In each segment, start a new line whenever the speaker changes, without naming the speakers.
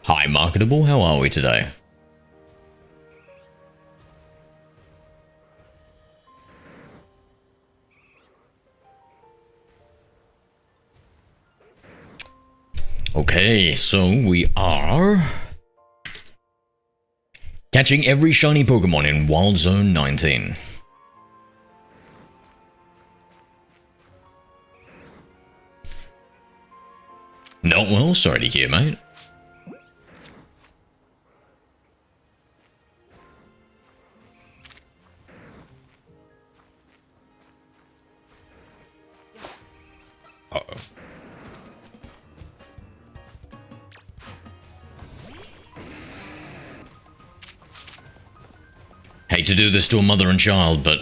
Hi, Marketable. How are we today? Okay, so we are catching every shiny Pokemon in Wild Zone 19. Not well, sorry to hear, mate. Uh-oh. Hate to do this to a mother and child, but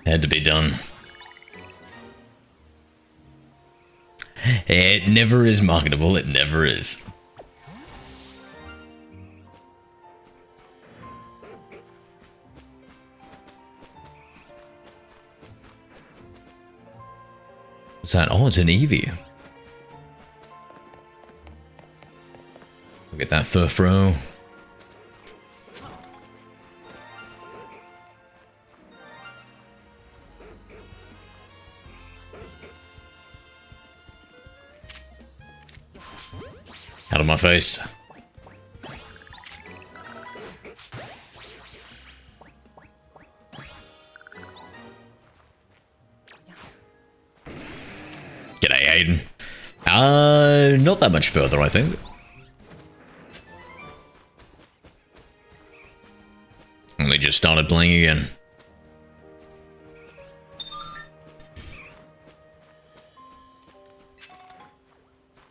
had to be done. It never is marketable, it never is. What's that? Oh, it's an Eevee. Look at that Furfro. Out of my face. G'day, Hayden. Not that much further, I think. Only just started playing again.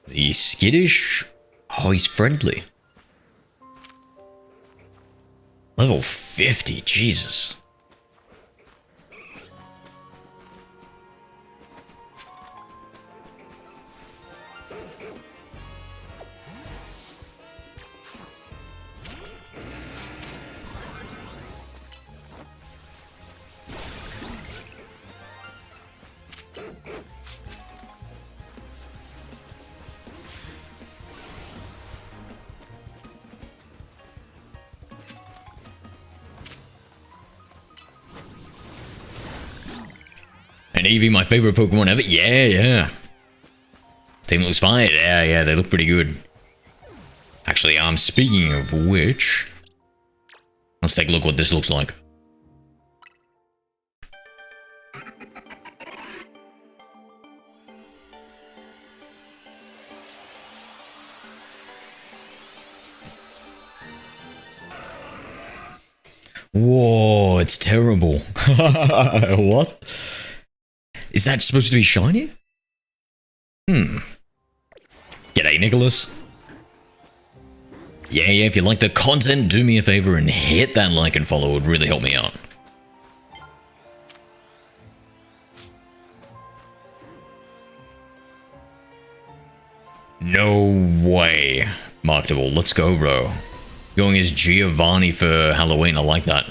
Is he skittish? Oh, he's friendly. Level 50, Jesus. And Eevee, my favorite Pokemon ever. Yeah. Team looks fine. Yeah, they look pretty good. Actually, speaking of which, let's take a look what this looks like. Whoa, it's terrible. What? Is that supposed to be shiny? G'day, Nicholas. Yeah, if you like the content, do me a favor and hit that like and follow. It would really help me out. No way. Marketable, let's go, bro. Going as Giovanni for Halloween, I like that.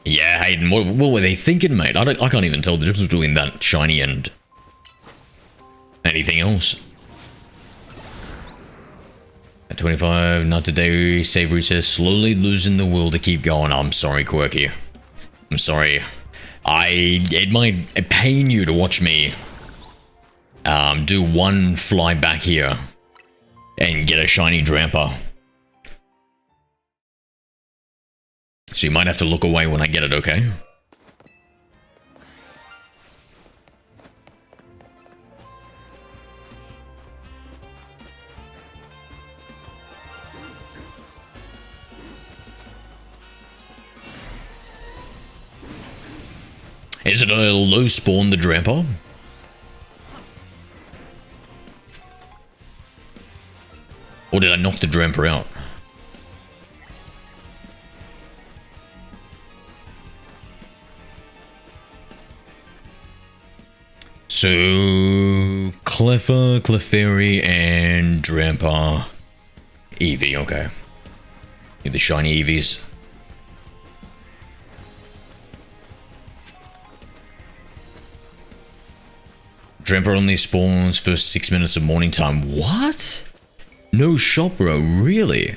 Yeah, Hayden, what were they thinking, mate? I can't even tell the difference between that shiny and anything else. At 25, not today, save recess, slowly losing the will to keep going. I'm sorry, Quirky. I'm sorry. It might pain you to watch me do one fly back here and get a shiny Drampa. So you might have to look away when I get it, okay? Is it a low spawn, the Dramper? Or did I knock the Dramper out? So, Cleffa, Clefairy, and Dramper. Eevee, okay. The shiny Eevees. Dramper only spawns first 6 minutes of morning time. What? No shop, bro. Really?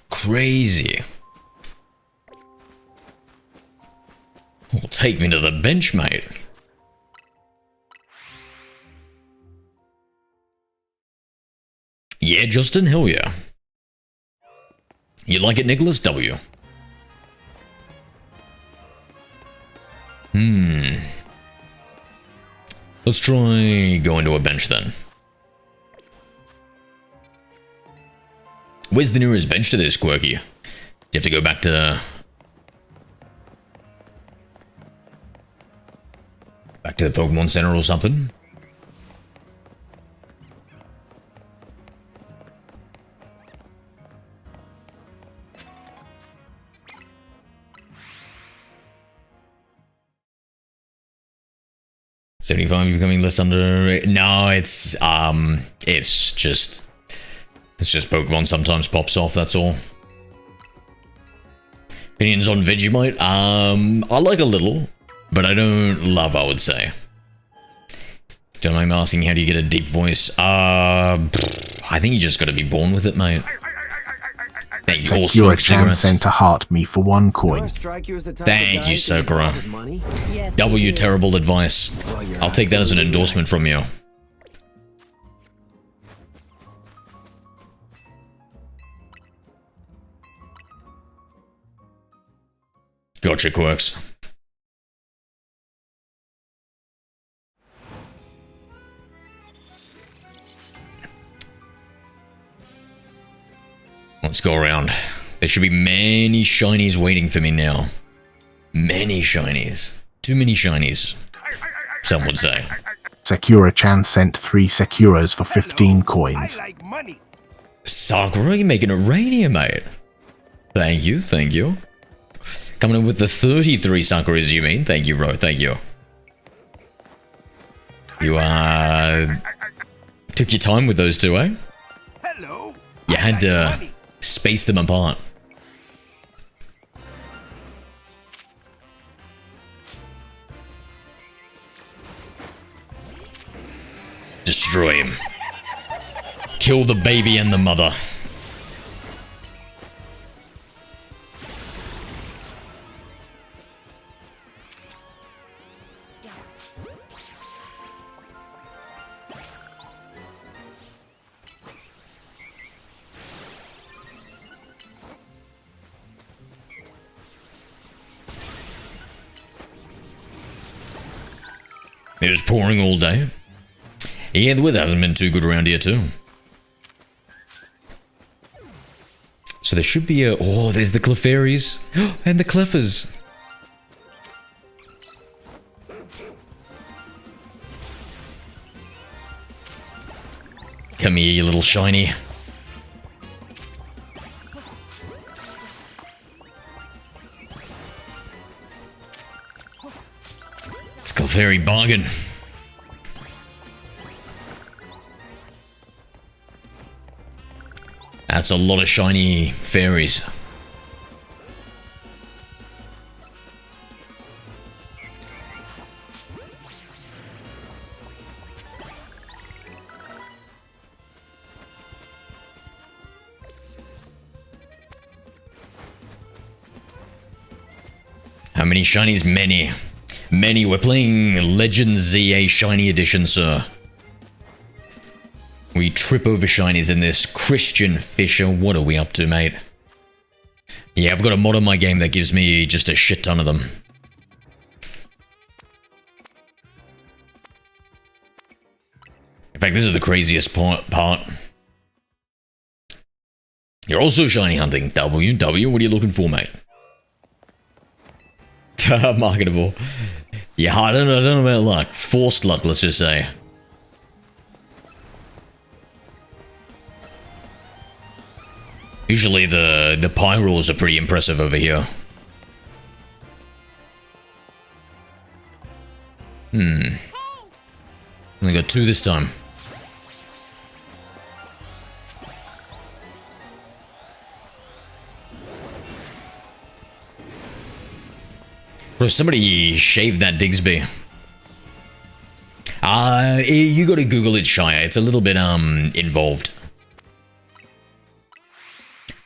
Crazy. Well, take me to the bench, mate. Yeah, Justin, hell yeah. You like it, Nicholas? W. Let's try going to a bench then. Where's the nearest bench to this, Quirky? You have to go back to... back to the Pokemon Center or something? $75 becoming less under... No, it's just Pokemon sometimes pops off, that's all. Opinions on Vegemite? I like a little, but I don't love, I would say. Don't mind asking, how do you get a deep voice? I think you just gotta be born with it, mate. Thank you,
You're a chance sent to heart me for 1 coin.
Thank you, Sakura. W, terrible advice. I'll take that as an endorsement from you. Gotcha, Quirks. Let's go around. There should be many shinies waiting for me now. Many shinies. Too many shinies, some would say.
Sakura-chan sent 3 Sakuras for 15 coins.
Sakura, you're making it rain here, mate. Thank you, thank you. Coming in with the 33 Sakuras, you mean? Thank you, bro, thank you. You, took your time with those two, eh? You had to space them apart. Destroy him. Kill the baby and the mother. It was pouring all day. Yeah, the weather hasn't been too good around here too. So there should be a... Oh, there's the Clefairies. And the Cleffers. Come here, you little shiny. It's Clefairy bargain. That's a lot of shiny fairies. How many shinies? Many. Many. We're playing Legends ZA Shiny Edition, sir. We trip over shinies in this. Christian Fisher, what are we up to, mate? Yeah, I've got a mod on my game that gives me just a shit ton of them. In fact, this is the craziest part. You're also shiny hunting. W, what are you looking for, mate? Marketable. Yeah, I don't know about luck. Forced luck, let's just say. Usually the Pyrals are pretty impressive over here. Only got 2 this time. Bro, somebody shaved that Digsby. You gotta Google it, Shire. It's a little bit, involved.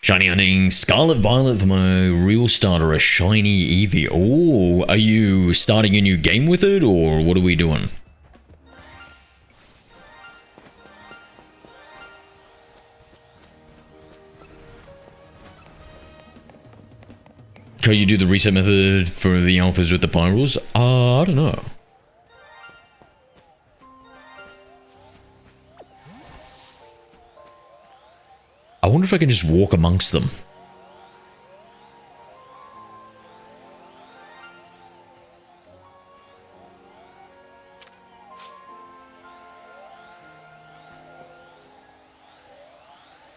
Shiny hunting Scarlet Violet for my real starter, a shiny Eevee. Oh, are you starting a new game with it, or what are we doing? Can you do the reset method for the alphas with the Pyrals? I don't know. I wonder if I can just walk amongst them.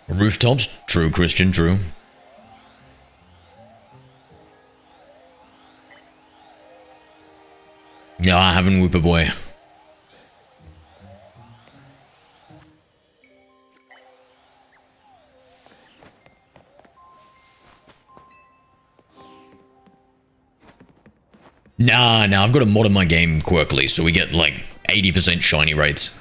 Rooftops? True, Christian, true. No, I haven't, Whooper Boy. Nah, I've got to mod in my game quirkily, so we get like 80% shiny rates.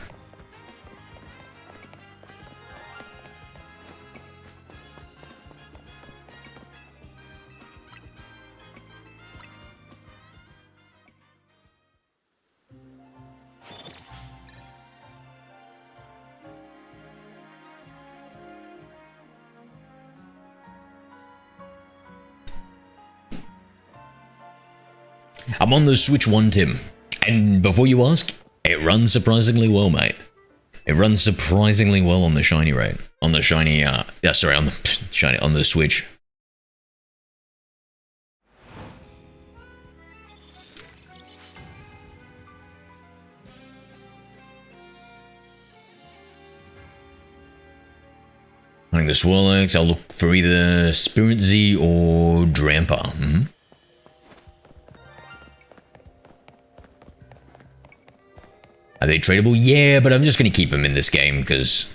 I'm on the Switch 1, Tim. And before you ask, it runs surprisingly well, mate. It runs surprisingly well on the shiny rate. On the shiny, on the shiny, on the Switch. I think the Swirlex, I'll look for either Spirit Z or Drampa. Are they tradable? Yeah, but I'm just going to keep them in this game because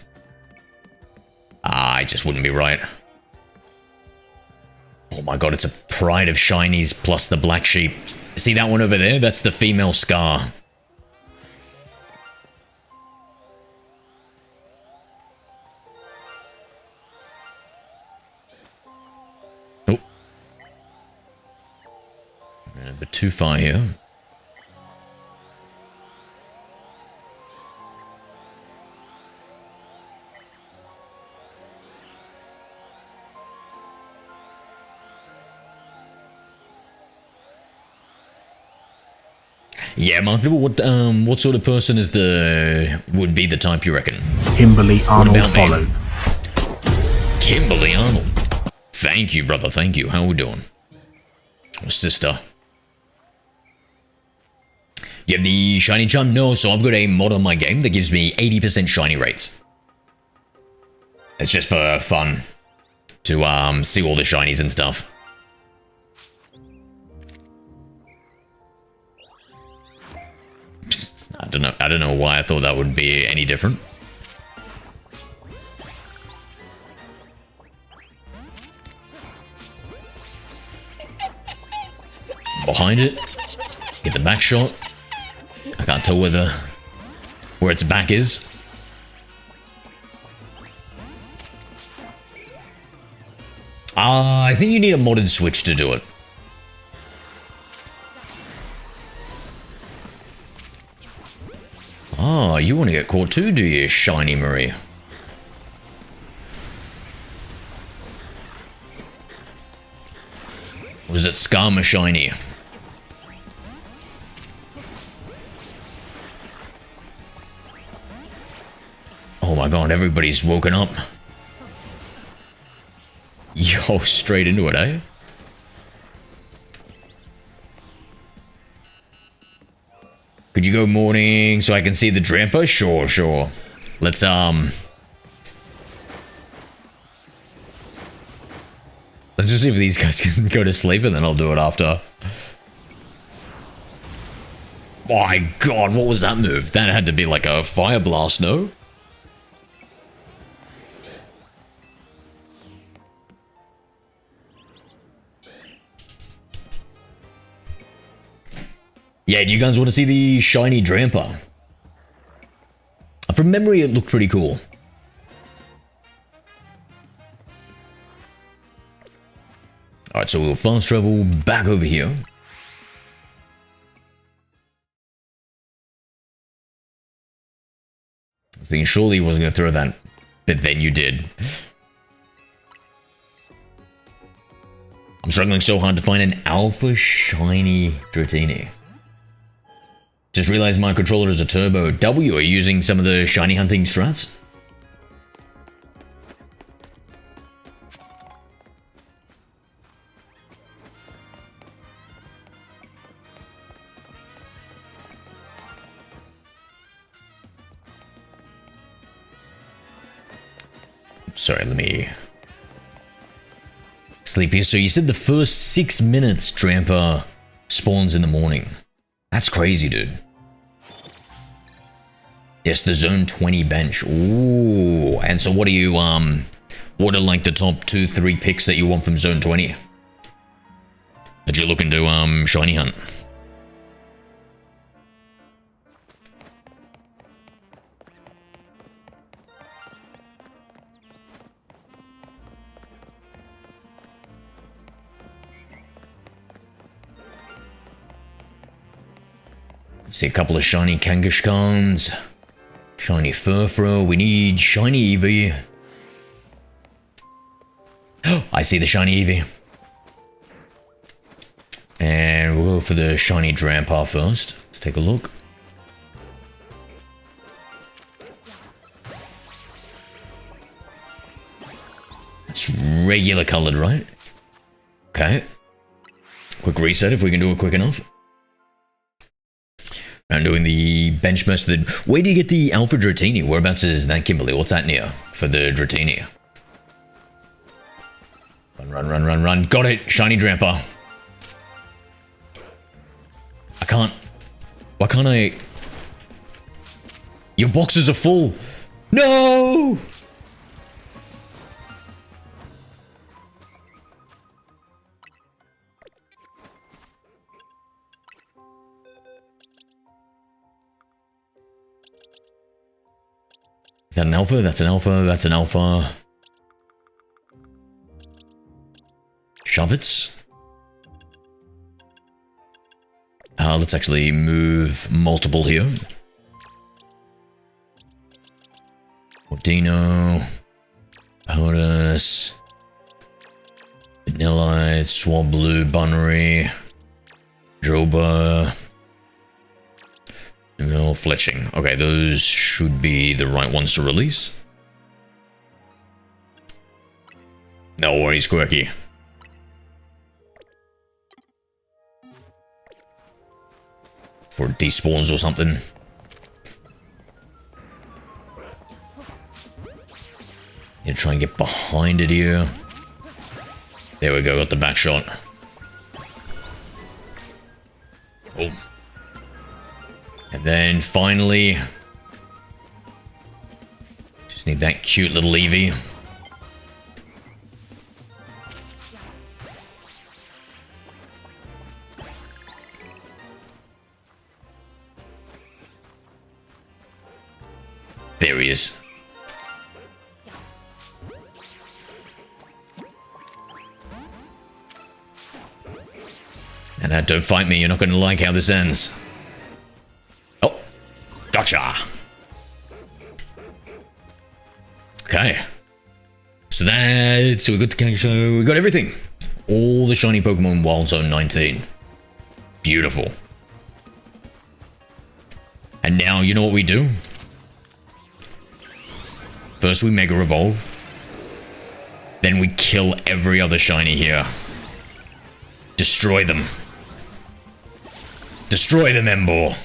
I just wouldn't be right. Oh my god, it's a pride of shinies plus the black sheep. See that one over there? That's the female Scar. Oh. A bit too far here. Yeah, Marketable, what sort of person would be the type you reckon?
Kimberly Arnold followed.
Kimberly Arnold. Thank you, brother, thank you. How are we doing? Oh, sister. You have the shiny charm? No, so I've got a mod on my game that gives me 80% shiny rates. It's just for fun to see all the shinies and stuff. I don't know why I thought that would be any different. Behind it. Get the back shot. I can't tell where its back is. I think you need a modded Switch to do it. Oh, you want to get caught too, do you, Shiny Marie? Or is it Skarma Shiny? Oh my god, everybody's woken up. Yo, straight into it, eh? you go morning so I can see the Drampa? Sure, sure. Let's just see if these guys can go to sleep and then I'll do it after. My god, what was that move? That had to be like a fire blast, no? Yeah, do you guys want to see the shiny Drampa? From memory, it looked pretty cool. Alright, so we'll fast travel back over here. I was thinking surely he wasn't going to throw that, but then you did. I'm struggling so hard to find an alpha shiny Dratini. Just realized my controller is a turbo. W, are you using some of the shiny hunting strats? Sorry, let me sleep here. So you said the first 6 minutes Drampa spawns in the morning. That's crazy, dude. Yes, the zone 20 bench. Ooh, and so what are you, what are like the top 2-3 picks that you want from zone 20? That you're looking to, shiny hunt? See a couple of shiny Kangaskhan's, shiny Furfro. We need shiny Eevee. Oh, I see the shiny Eevee. And we'll go for the shiny Drampa first. Let's take a look. It's regular colored, right? Okay. Quick reset if we can do it quick enough. I'm doing the bench method. Where do you get the Alpha Dratini? Whereabouts is that, Kimberly? What's that near for the Dratini? Run, run, run, run, run. Got it! Shiny Drampa. I can't... Why can't I... Your boxes are full! No! Is that an alpha? That's an alpha. That's an alpha. Shovets. Let's actually move multiple here. Ordino. POTUS. Vanillite. Swablu. Bunnery. Droba. No, Fletching. Okay, those should be the right ones to release. No worries, Quirky. For despawns or something. You try and get behind it here. There we go, got the back shot. Oh. And then finally, just need that cute little Eevee. There he is. And don't fight me, you're not going to like how this ends. Gotcha. Okay. So that's... we got the we got everything. All the shiny Pokemon Wild Zone 19. Beautiful. And now, you know what we do? First we Mega Evolve. Then we kill every other shiny here. Destroy them. Destroy them, Emboar.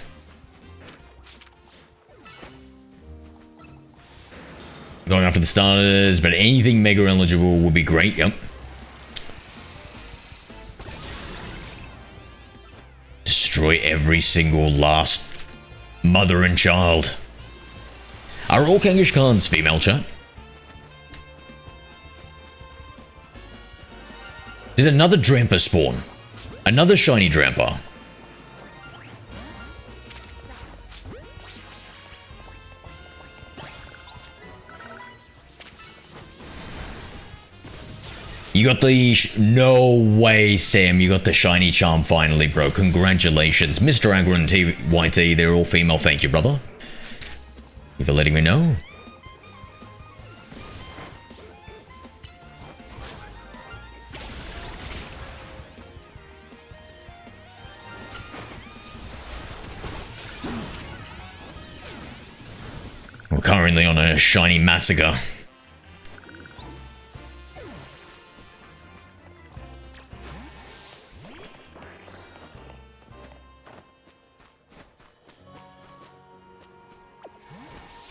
Going after the starters, but anything mega eligible would be great. Yep. Destroy every single last mother and child. Are all Kangaskhan Khans female, chat? Did another Drampa spawn? Another shiny Drampa. You got the... No way, Sam. You got the shiny charm finally, bro. Congratulations. Mr. Agra and TYT, they're all female. Thank you, brother. Thank you for letting me know. We're currently on a shiny massacre.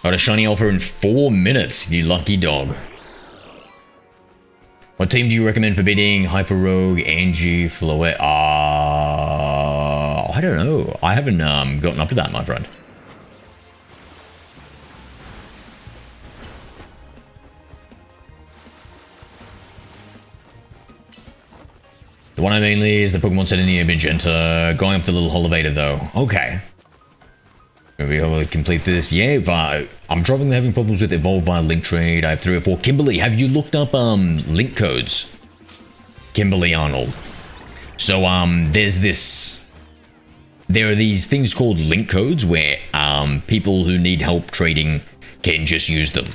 Got a shiny offer in 4 minutes, you lucky dog. What team do you recommend for beating Hyper Rogue, Angie, Floette? I don't know. I haven't gotten up to that, my friend. The one I mainly is the Pokemon Center near Magenta. Going up the little elevator though. Okay. Maybe I'll complete this. Yeah, I'm probably having problems with Evolve via Link Trade. I have 3 or 4. Kimberly, have you looked up link codes? Kimberly Arnold. So there's this. There are these things called link codes where people who need help trading can just use them.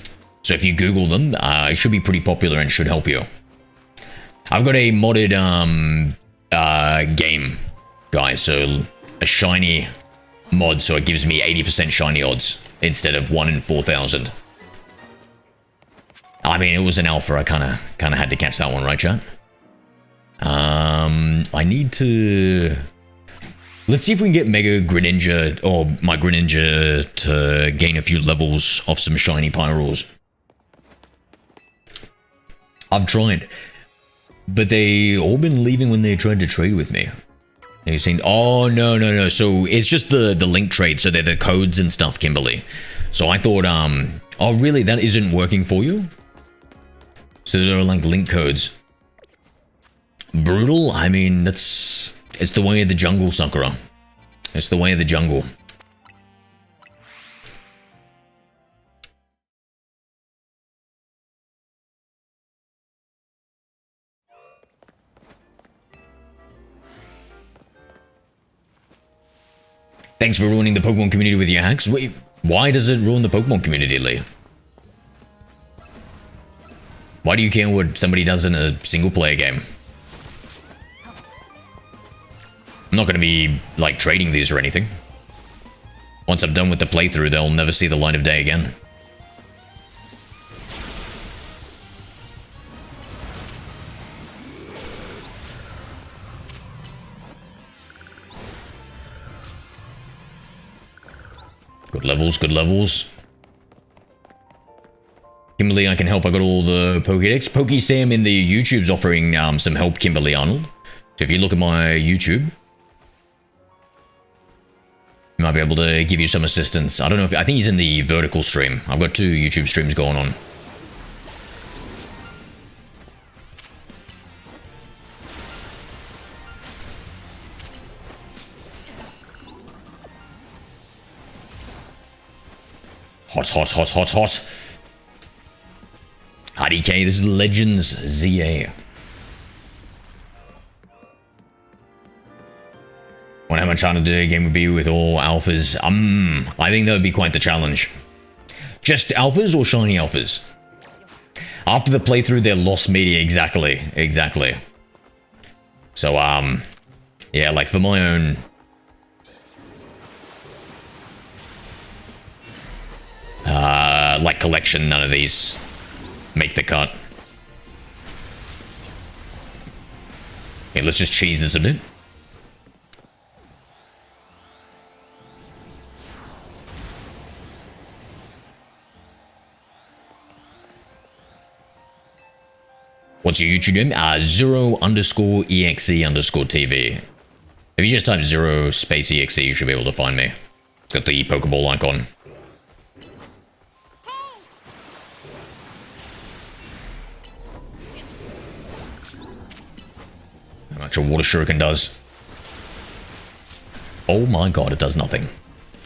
So if you Google them, it should be pretty popular and should help you. I've got a modded game, guys. So a shiny mod, so it gives me 80% shiny odds instead of 1 in 4,000. I mean, it was an alpha. I kind of had to catch that one, right, chat? I need to... Let's see if we can get Mega Greninja, or my Greninja, to gain a few levels off some shiny Pyrals. I've tried, but they all been leaving when they tried to trade with me. You've seen, oh, no. So it's just the link trade. So they're the codes and stuff, Kimberly. So I thought, oh, really? That isn't working for you? So there are like link codes. Brutal? I mean, it's the way of the jungle, Sakura. It's the way of the jungle. Thanks for ruining the Pokemon community with your hacks. Wait, why does it ruin the Pokemon community, Lee? Why do you care what somebody does in a single-player game? I'm not going to be, like, trading these or anything. Once I'm done with the playthrough, they'll never see the light of day again. Good levels, good levels. Kimberly, I can help. I got all the Pokédex. Sam in the YouTube's offering some help, Kimberly Arnold. So if you look at my YouTube, I might be able to give you some assistance. I don't know if... I think he's in the vertical stream. I've got 2 YouTube streams going on. Hot. RDK, this is Legends ZA. Wonder how much harder the game would be with all alphas. I think that would be quite the challenge. Just alphas or shiny alphas? After the playthrough, they're lost media. Exactly. So, yeah, like for my own... like collection, none of these make the cut. Okay, let's just cheese this a bit. What's your YouTube name? 0_exe_TV. If you just type 0 space exe, you should be able to find me. It's got the Pokeball icon. How much a water shuriken does. Oh my god, it does nothing.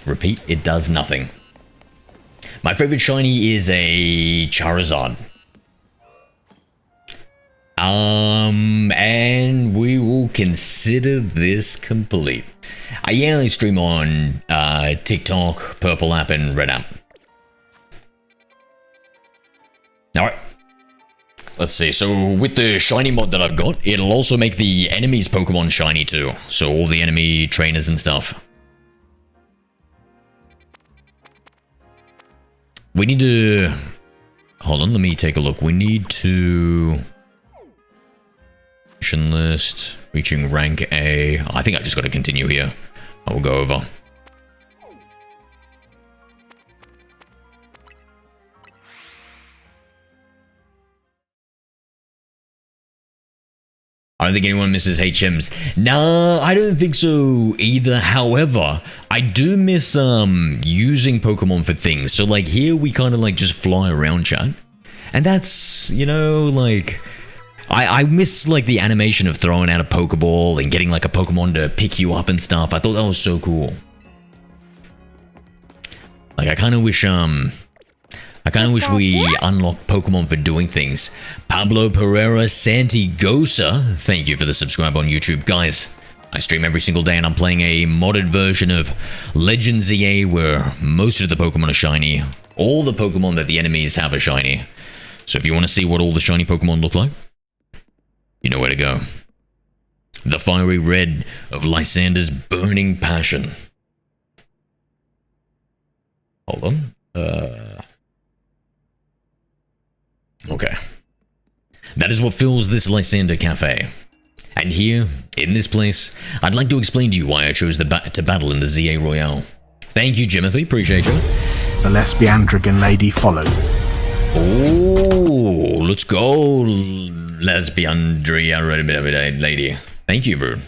Repeat, it does nothing. My favorite shiny is a Charizard. And we will consider this complete. I stream on TikTok, Purple App, and Red App. Alright. Let's see. So with the shiny mod that I've got, it'll also make the enemy's Pokemon shiny too. So all the enemy trainers and stuff. We need to... Hold on, let me take a look. We need to... Mission list, reaching rank A. I think I just got to continue here. I will go over. I don't think anyone misses HMs. Nah, I don't think so either. However, I do miss using Pokemon for things. So like here we kind of like just fly around, chat. And that's, you know, like... I miss like the animation of throwing out a Pokeball and getting like a Pokemon to pick you up and stuff. I thought that was so cool. Like I kind of wish we unlock Pokemon for doing things. Pablo Pereira Santigosa, thank you for the subscribe on YouTube. Guys, I stream every single day and I'm playing a modded version of Legends ZA where most of the Pokemon are shiny. All the Pokemon that the enemies have are shiny. So if you want to see what all the shiny Pokemon look like, you know where to go. The fiery red of Lysander's burning passion. Hold on. Okay. That is what fills this Lysander cafe. And here, in this place, I'd like to explain to you why I chose to battle in the ZA Royale. Thank you, Jimothy. Appreciate you.
The lesbian lady followed.
Oh, let's go, lesbian lady. Thank you, Brood.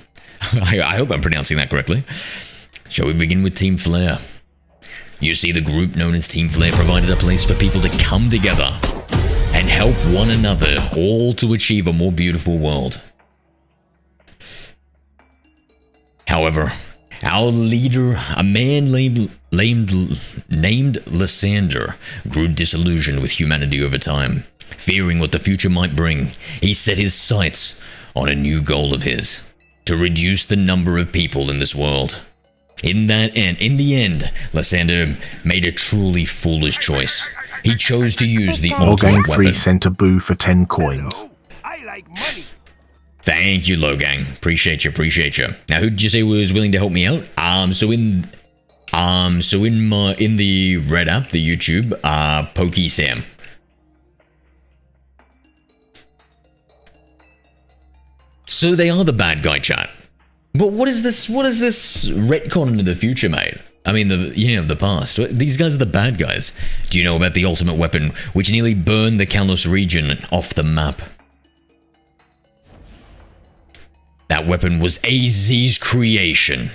I hope I'm pronouncing that correctly. Shall we begin with Team Flare? You see, the group known as Team Flare provided a place for people to come together and help one another, all to achieve a more beautiful world. However, our leader, a man named Lysander, grew disillusioned with humanity over time. Fearing what the future might bring, he set his sights on a new goal of his, to reduce the number of people in this world. In the end, Lysander made a truly foolish choice. He chose to use the ultimate weapon.
Logang3 sent a boo for 10 coins.
I like money.
Thank you, Logang. Appreciate you, appreciate you. Now, who did you say was willing to help me out? So in the Red app, the YouTube, PokeSam. So they are the bad guy, chat. But what is this retcon into the future, mate? I mean, the past. These guys are the bad guys. Do you know about the ultimate weapon, which nearly burned the Kalos region off the map? That weapon was AZ's creation.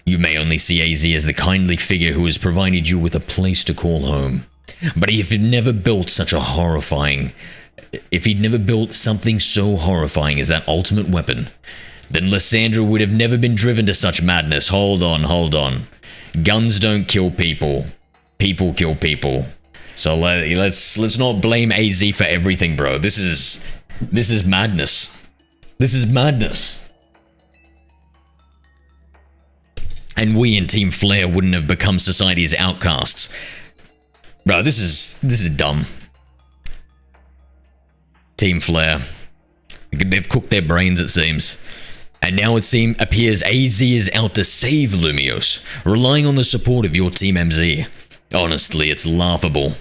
You may only see AZ as the kindly figure who has provided you with a place to call home. But if he'd never built something so horrifying as that ultimate weapon, then Lysander would have never been driven to such madness. Hold on. Guns don't kill people. People kill people. So let's not blame AZ for everything, bro. This is madness. This is madness. And we in Team Flare wouldn't have become society's outcasts. Bro, this is dumb. Team Flare. They've cooked their brains, it seems. And now it appears AZ is out to save Lumios, relying on the support of your Team MZ. Honestly, it's laughable.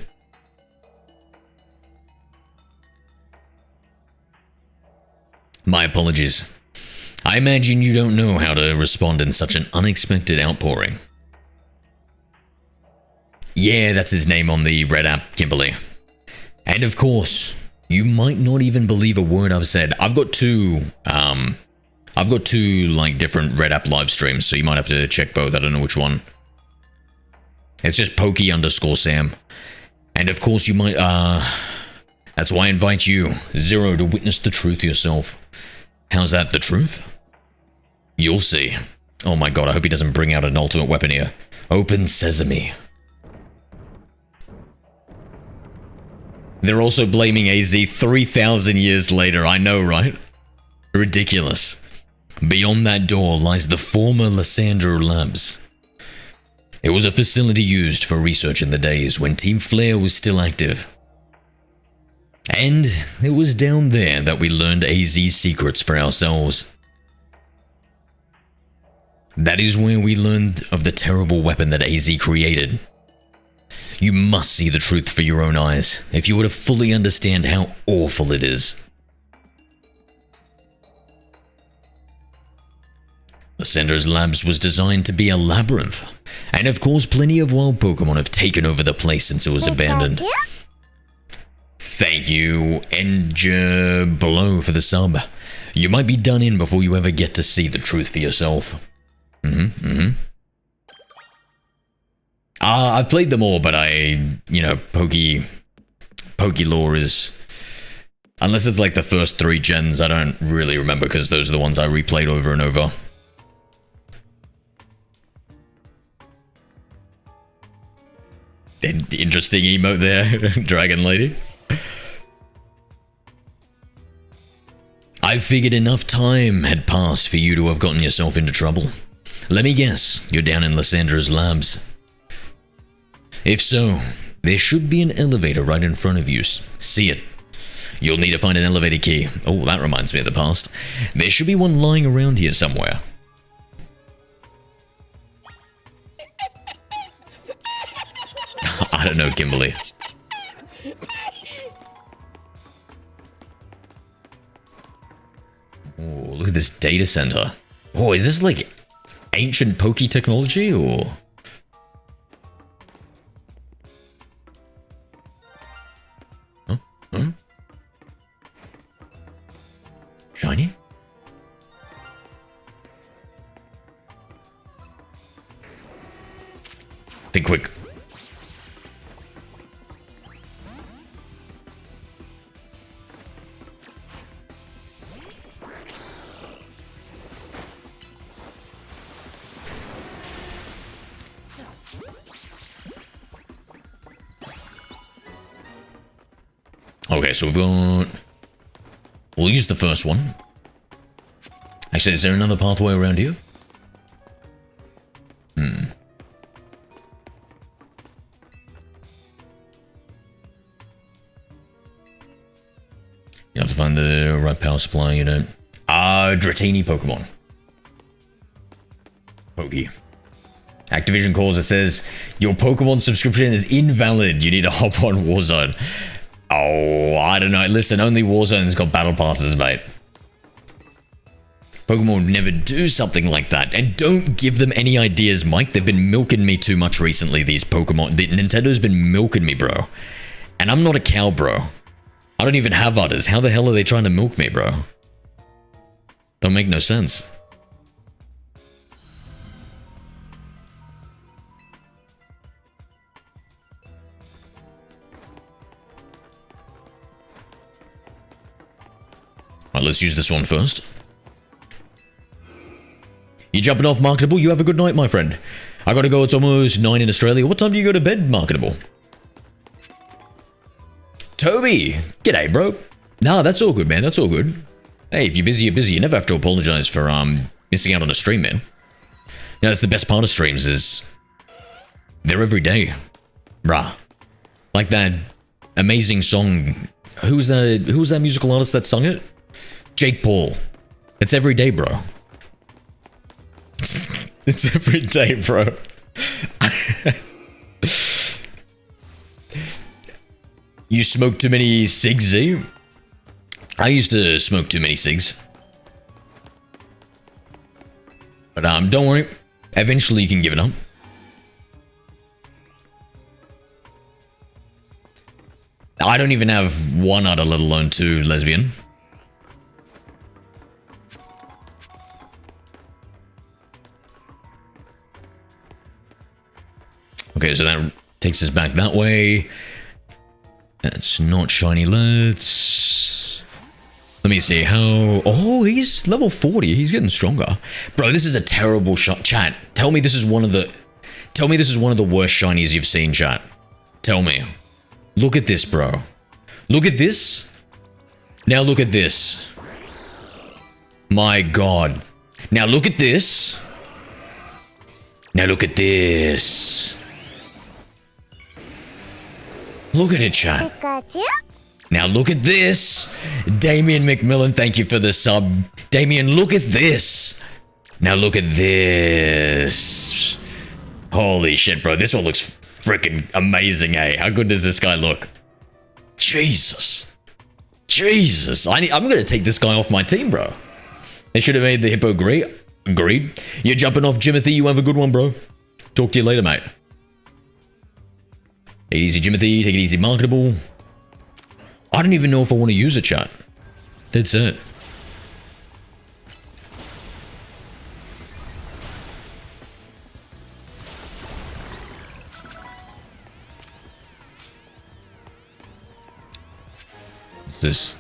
My apologies. I imagine you don't know how to respond in such an unexpected outpouring. Yeah, that's his name on the Red app, Kimberly. And of course, You might not even believe a word I've said. I've got two like different Red App live streams, so you might have to check both. I don't know which one. It's just Pokey_Sam. And of course you might, that's why I invite you, Zero, to witness the truth yourself. How's that, the truth? You'll see. Oh my god, I hope he doesn't bring out an ultimate weapon here. Open sesame. They're also blaming AZ 3,000 years later, I know, right? Ridiculous. Beyond that door lies the former Lysandra Labs. It was a facility used for research in the days when Team Flare was still active. And it was down there that we learned AZ's secrets for ourselves. That is where we learned of the terrible weapon that AZ created. You must see the truth for your own eyes if you were to fully understand how awful it is. Lysandra's Labs was designed to be a labyrinth, and of course plenty of wild Pokemon have taken over the place since it was abandoned. Thank you, Below, for the sub. You might be done in before you ever get to see the truth for yourself. I've played them all, but Pokélore is... Unless it's like the first 3 gens, I don't really remember because those are the ones I replayed over and over. Interesting emote there, Dragon Lady. I figured enough time had passed for you to have gotten yourself into trouble. Let me guess, you're down in Lysandra's labs. If so, there should be an elevator right in front of you. See it. You'll need to find an elevator key. Oh, that reminds me of the past. There should be one lying around here somewhere. I don't know, Kimberly. Oh, look at this data center. Oh, is this like ancient Poke technology or? Huh? Huh? Shiny? Think quick. Okay, so we'll use the first one. Actually, is there another pathway around here? You have to find the right power supply unit. Dratini Pokemon. Pokey. Activision calls, it says, your Pokemon subscription is invalid. You need to hop on Warzone. Oh, I don't know. Listen, only Warzone's got battle passes, mate. Pokemon would never do something like that. And don't give them any ideas, Mike. They've been milking me too much recently, these Pokemon. Nintendo's been milking me, bro. And I'm not a cow, bro. I don't even have udders. How the hell are they trying to milk me, bro? Don't make no sense. Alright, let's use this one first. You jumping off, Marketable? You have a good night, my friend. I gotta go, it's almost 9 in Australia. What time do you go to bed, Marketable? Toby! G'day, bro. Nah, that's all good, man. That's all good. Hey, if you're busy, you're busy. You never have to apologize for, missing out on a stream, man. You know, that's the best part of streams is... they're every day. Bruh. Like that amazing song... Who was that musical artist that sung it? Jake Paul. It's every day, bro. It's every day, bro. You smoke too many cigs, Z? I used to smoke too many cigs. But don't worry. Eventually you can give it up. I don't even have one udder, let alone two lesbian. Okay, so that takes us back that way. That's not shiny. Let me see how... Oh, he's level 40. He's getting stronger. Bro, this is a terrible shot. Chat, tell me this is one of the... Tell me this is one of the worst shinies you've seen, chat. Tell me. Look at this, bro. Look at this. Now look at this. My God. Now look at this. Now look at this. Look at it, chat. Now look at this. Damien McMillan, thank you for the sub. Damien, look at this. Now look at this. Holy shit, bro. This one looks freaking amazing, eh? How good does this guy look? Jesus. Jesus. I'm going to take this guy off my team, bro. They should have made the hippo great. Agreed. You're jumping off, Jimothy. You have a good one, bro. Talk to you later, mate. Take it easy, Jimothy. Take it easy, marketable. I don't even know if I want to use a chat. That's it. What's this?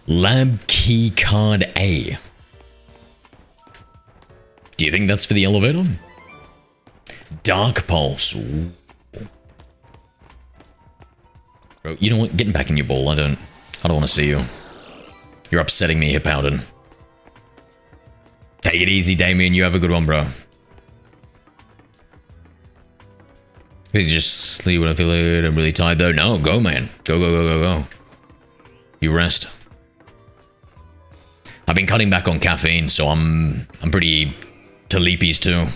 Lab key card A. Do you think that's for the elevator? Dark Pulse. Ooh. Bro, you know what? Getting back in your ball. I don't want to see you. You're upsetting me, Hippowden. Take it easy, Damien. You have a good one, bro. Please just sleep when I feel it. I'm really tired, though. No, go, man. Go, go, go, go, go. You rest. I've been cutting back on caffeine, so I'm pretty sleepies too.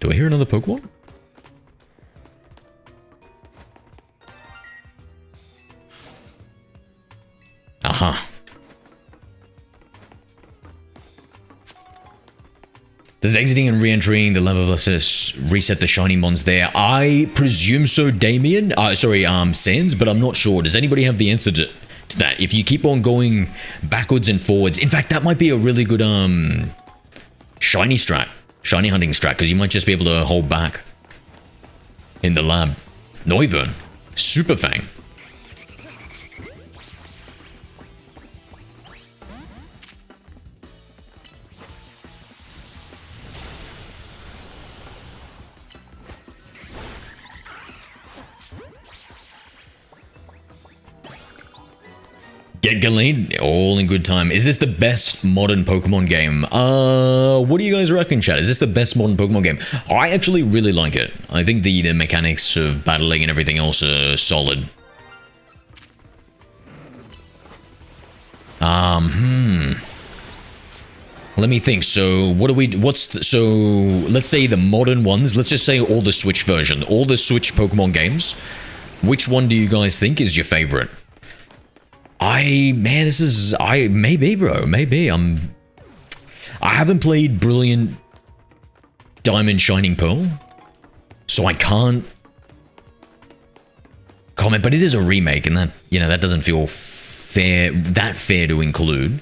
Do I hear another Pokemon? Aha. Does exiting and re-entering the level reset the shiny mons there? I presume so, Damien. Sans, but I'm not sure. Does anybody have the answer to that? If you keep on going backwards and forwards, in fact, that might be a really good shiny strat. Shiny hunting strat, because you might just be able to hold back in the lab. Noivern. Super Fang. Get Gallade, all in good time. Is this the best modern Pokemon game? What do you guys reckon, chat? Is this the best modern Pokemon game? I actually really like it. I think the mechanics of battling and everything else are solid. Let me think. So, so, let's say the modern ones. Let's just say all the Switch version. All the Switch Pokemon games. Which one do you guys think is your favorite? Maybe, bro. Maybe. I haven't played Brilliant Diamond Shining Pearl, so I can't comment, but it is a remake, and that, you know, that doesn't feel fair to include.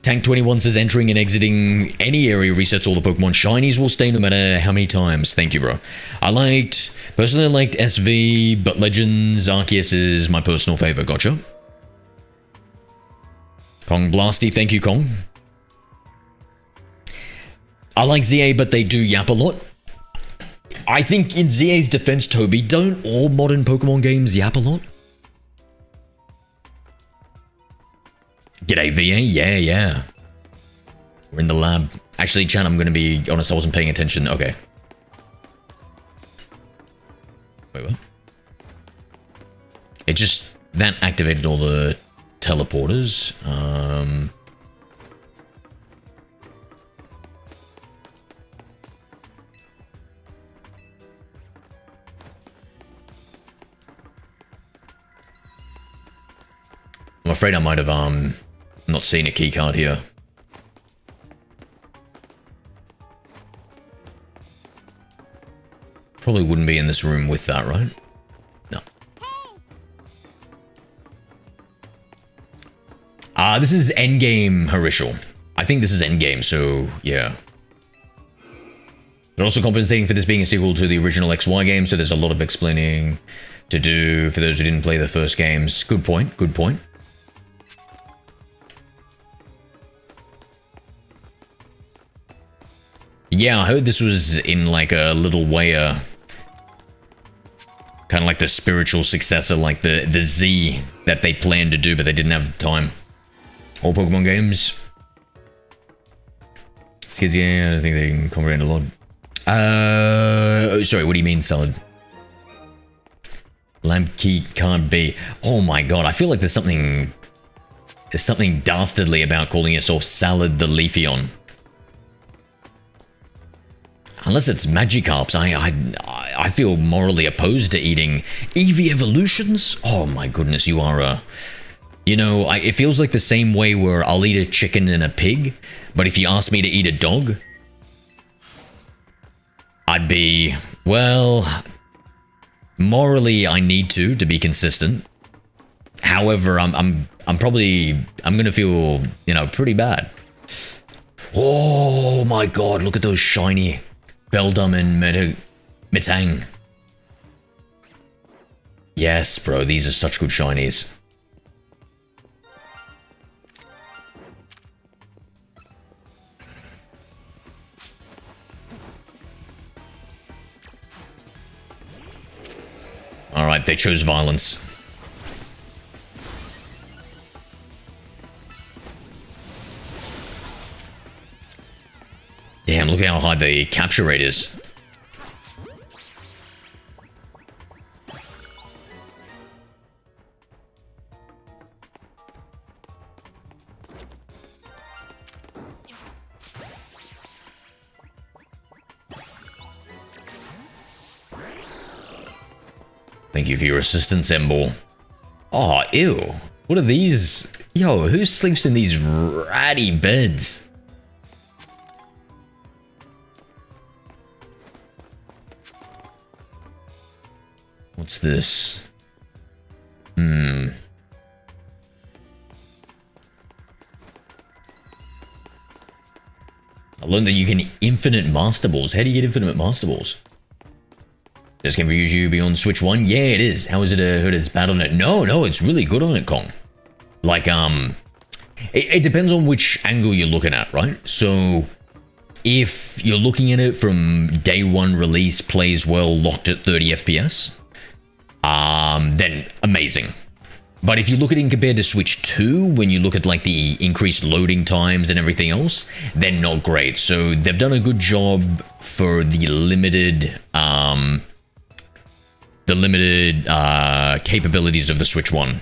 Tank21 says entering and exiting any area resets all the Pokemon. Shinies will stay no matter how many times. Thank you, bro. Personally I liked SV, but Legends Arceus is my personal favorite. Gotcha. Kong Blasty, thank you, Kong. I like ZA, but they do yap a lot. I think in ZA's defense, Toby, don't all modern Pokemon games yap a lot? G'day, VA. Yeah. We're in the lab. Actually, chat, I'm going to be honest, I wasn't paying attention. Okay. Wait, what? It just... That activated all the teleporters. I'm afraid I might have not seen a keycard here. Probably wouldn't be in this room with that, right? No. This is endgame Harishal. I think this is endgame, so yeah. They're also compensating for this being a sequel to the original XY game, so there's a lot of explaining to do for those who didn't play the first games. Good point, good point. Yeah, I heard this was in like a little way, kind of like the spiritual successor, like the Z that they planned to do, but they didn't have the time. All Pokemon games. Kids, yeah, I think they can comprehend a lot. Sorry, what do you mean, Salad? Lamp key can't be. Oh my god, I feel like there's something dastardly about calling yourself Salad the Leafeon. Unless it's Magikarps, I feel morally opposed to eating Eevee evolutions. Oh my goodness, you are a... You know, it feels like the same way where I'll eat a chicken and a pig, but if you ask me to eat a dog, I'd be, well, morally I need to be consistent. However, I'm gonna feel, you know, pretty bad. Oh my god, look at those shiny Beldum and Metang. Yes, bro, these are such good shinies. Alright, they chose violence. Damn, look how high the capture rate is. Thank you for your assistance, Emball. Oh, ew. What are these? Yo, who sleeps in these ratty beds? What's this? I learned that you can infinite Master Balls. How do you get infinite Master Balls? This game for you beyond Switch 1? Yeah, it is. How is it heard it's bad on it? No, it's really good on it, Kong. Like, it depends on which angle you're looking at, right? So, if you're looking at it from day one release, plays well, locked at 30 FPS, then amazing. But if you look at it compared to Switch 2, when you look at like the increased loading times and everything else, then not great. So they've done a good job for the limited capabilities of the Switch 1.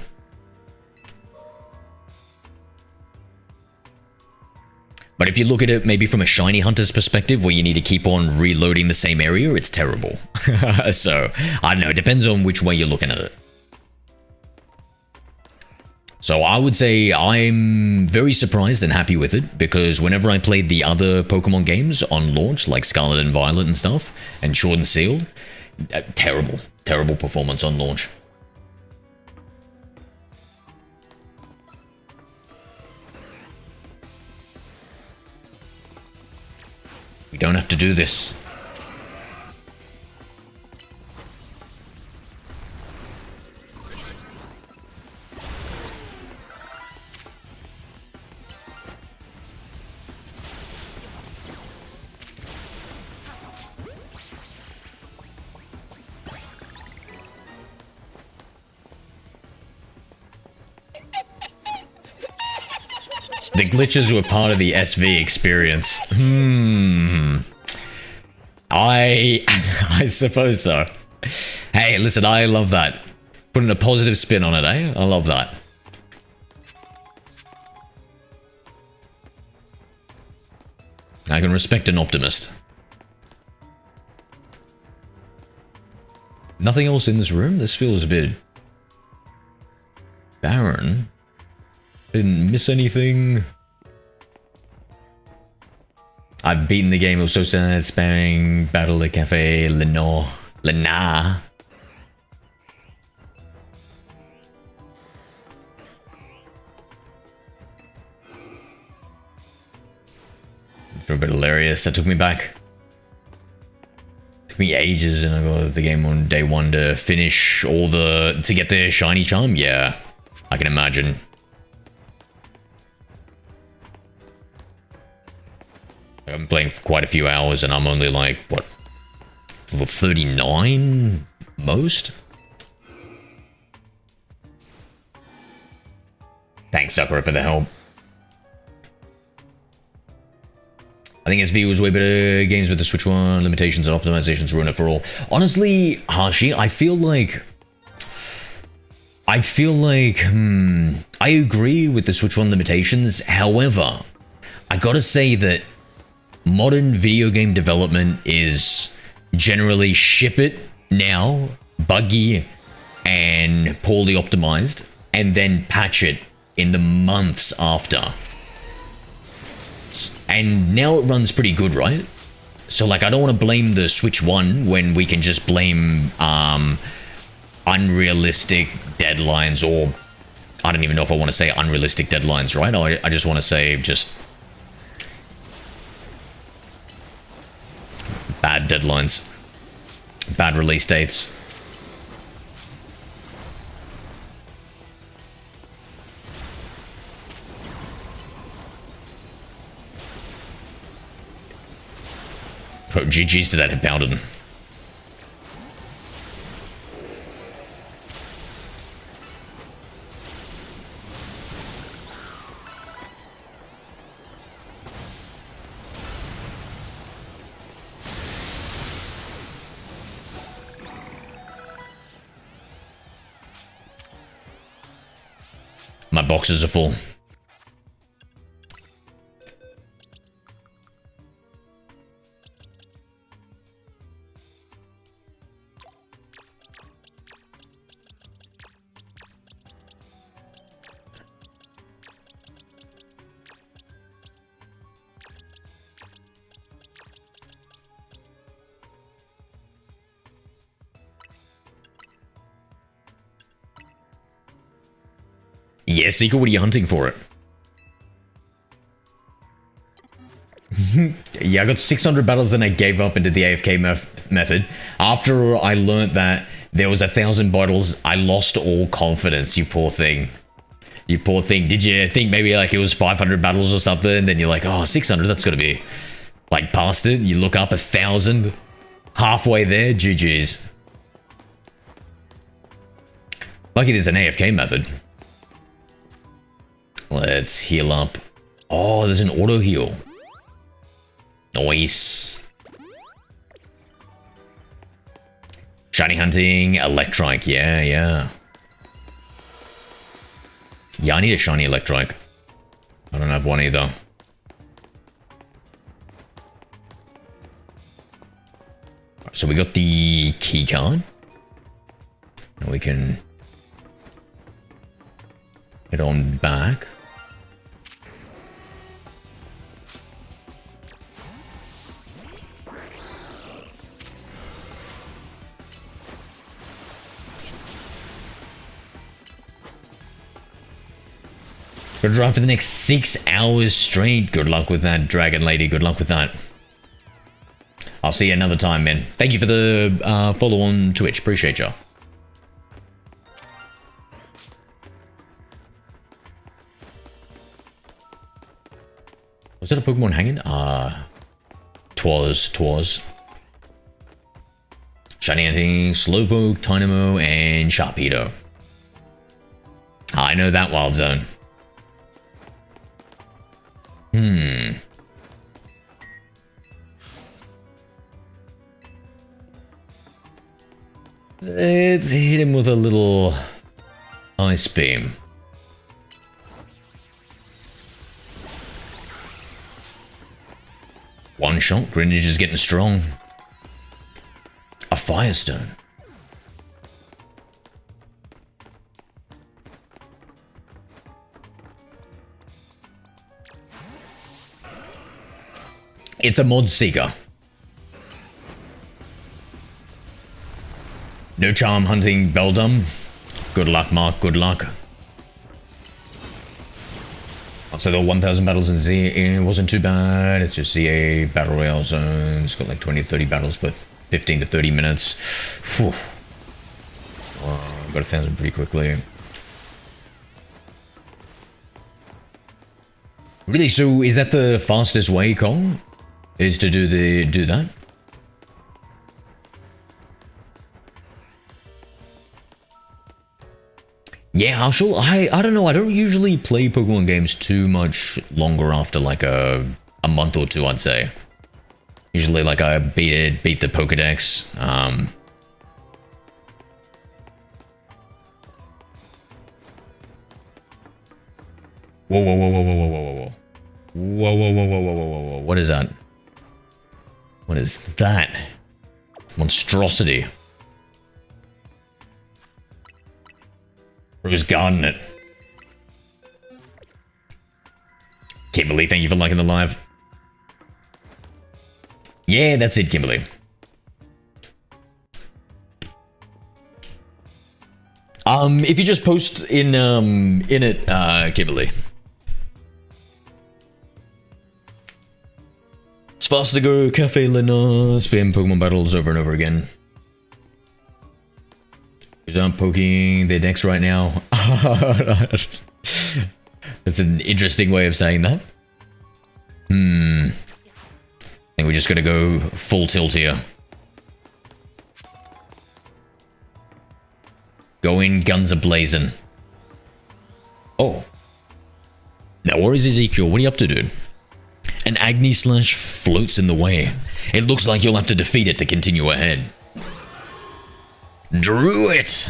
But if you look at it maybe from a shiny hunter's perspective, where you need to keep on reloading the same area, it's terrible. So, I don't know, it depends on which way you're looking at it. So I would say I'm very surprised and happy with it, because whenever I played the other Pokemon games on launch, like Scarlet and Violet and stuff, and Sword and Shield, terrible performance on launch. We don't have to do this. The glitches were part of the SV experience. I suppose so. Hey, listen, I love that. Putting a positive spin on it, eh? I love that. I can respect an optimist. Nothing else in this room? This feels a bit barren. Didn't miss anything. I've beaten the game. It was so sad. Sparing Battle at Cafe Lenore. Lena. It's a bit hilarious. That took me back. Took me ages, and I got the game on day one to finish all the... to get the shiny charm. Yeah, I can imagine. I'm playing for quite a few hours, and I'm only like, what, level 39 most? Thanks, Sakura, for the help. I think SV was way better games with the Switch One. Limitations and optimizations ruin it for all. Honestly, Hashi, I feel like... I agree with the Switch One limitations. However, I gotta say that modern video game development is generally ship it now, buggy, and poorly optimized, and then patch it in the months after. And now it runs pretty good, right? So, like, I don't want to blame the Switch One when we can just blame unrealistic deadlines, or I don't even know if I want to say unrealistic deadlines, right? I just want to say just bad deadlines, bad release dates. Bro, GG's to that Hippowdon. My boxes are full. Yeah, Seeker, what are you hunting for it? Yeah, I got 600 battles, then I gave up and did the AFK method. After I learnt that there was 1,000 battles, I lost all confidence, you poor thing. You poor thing. Did you think maybe like it was 500 battles or something? And then you're like, oh, 600, that's gotta be like past it. You look up 1,000, halfway there, GG's. Lucky there's an AFK method. Let's heal up. Oh, there's an auto heal. Nice. Shiny hunting, Electrike. Yeah, yeah. Yeah, I need a shiny Electrike. I don't have one either. So we got the key card. And we can head on back. Gotta drive for the next 6 hours straight. Good luck with that, Dragon Lady. Good luck with that. I'll see you another time, man. Thank you for the follow on Twitch. Appreciate you. Was that a Pokemon hanging? Twas. Shiny Hunting, Slowpoke, Tynamo, and Sharpedo. I know that wild zone. Let's hit him with a little Ice Beam. One shot, Greenwich is getting strong. A Firestone. It's a mod seeker. No charm hunting Beldum. Good luck, Mark, good luck. So the 1000 battles in ZA, it wasn't too bad. It's just ZA Battle Royale zone. It's got like 20 to 30 battles with 15 to 30 minutes. Whew. Got 1,000 pretty quickly. Really? So is that the fastest way, Kong? Is to do that? Yeah, Arshel, I don't know. I don't usually play Pokemon games too much longer after like a month or two, I'd say. Usually like I beat the Pokédex. Whoa, whoa, whoa, whoa, whoa, whoa, whoa, whoa. Whoa, whoa, whoa, whoa, whoa, whoa, whoa. What is that? What is that? Monstrosity. Who's guarding it? Kimberly, thank you for liking the live. Yeah, that's it, Kimberly. If you just post in it, Kimberly. It's faster to go Cafe Lena, spam Pokemon battles over and over again. Because I'm poking their decks right now. That's an interesting way of saying that. I think we're just gonna go full tilt here. Going guns a-blazing. Oh. Now, where is Ezekiel? What are you up to, dude? An Agni Slash floats in the way. It looks like you'll have to defeat it to continue ahead. Drew it!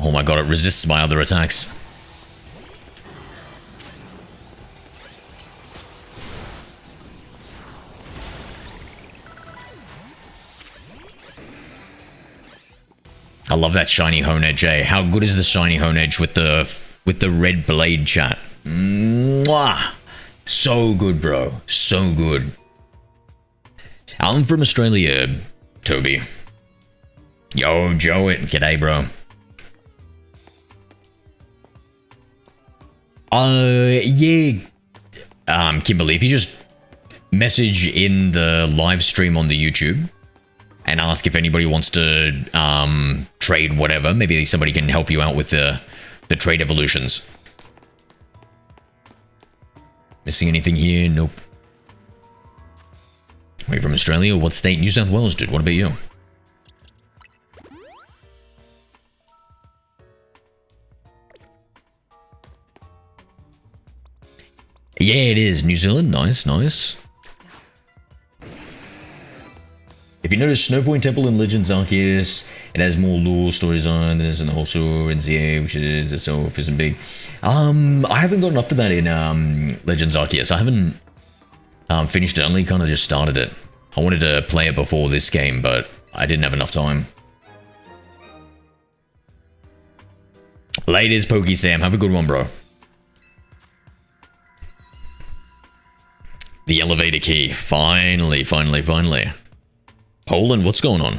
Oh my god, it resists my other attacks. I love that shiny Hone Edge, eh? How good is the shiny Hone Edge with the red blade, chat? Mwah! So good, bro. So good. I'm from Australia, Toby. Yo, Joe it. G'day, bro. Yeah. Kimberly, if you just message in the live stream on the YouTube and ask if anybody wants to trade whatever, maybe somebody can help you out with the trade evolutions. Missing anything here? Nope. Are you from Australia? What state? New South Wales, dude. What about you? Yeah, it is. New Zealand. Nice, nice. If you notice, Snowpoint Temple in Legends Arceus, it has more lore stories on than is in the whole sewer in ZA, which is the self isn't big. I haven't gotten up to that in Legends Arceus. I haven't finished it. I only kind of just started it. I wanted to play it before this game, but I didn't have enough time. Laters, Pokey Sam. Have a good one, bro. The elevator key. Finally, finally, finally. Poland, what's going on?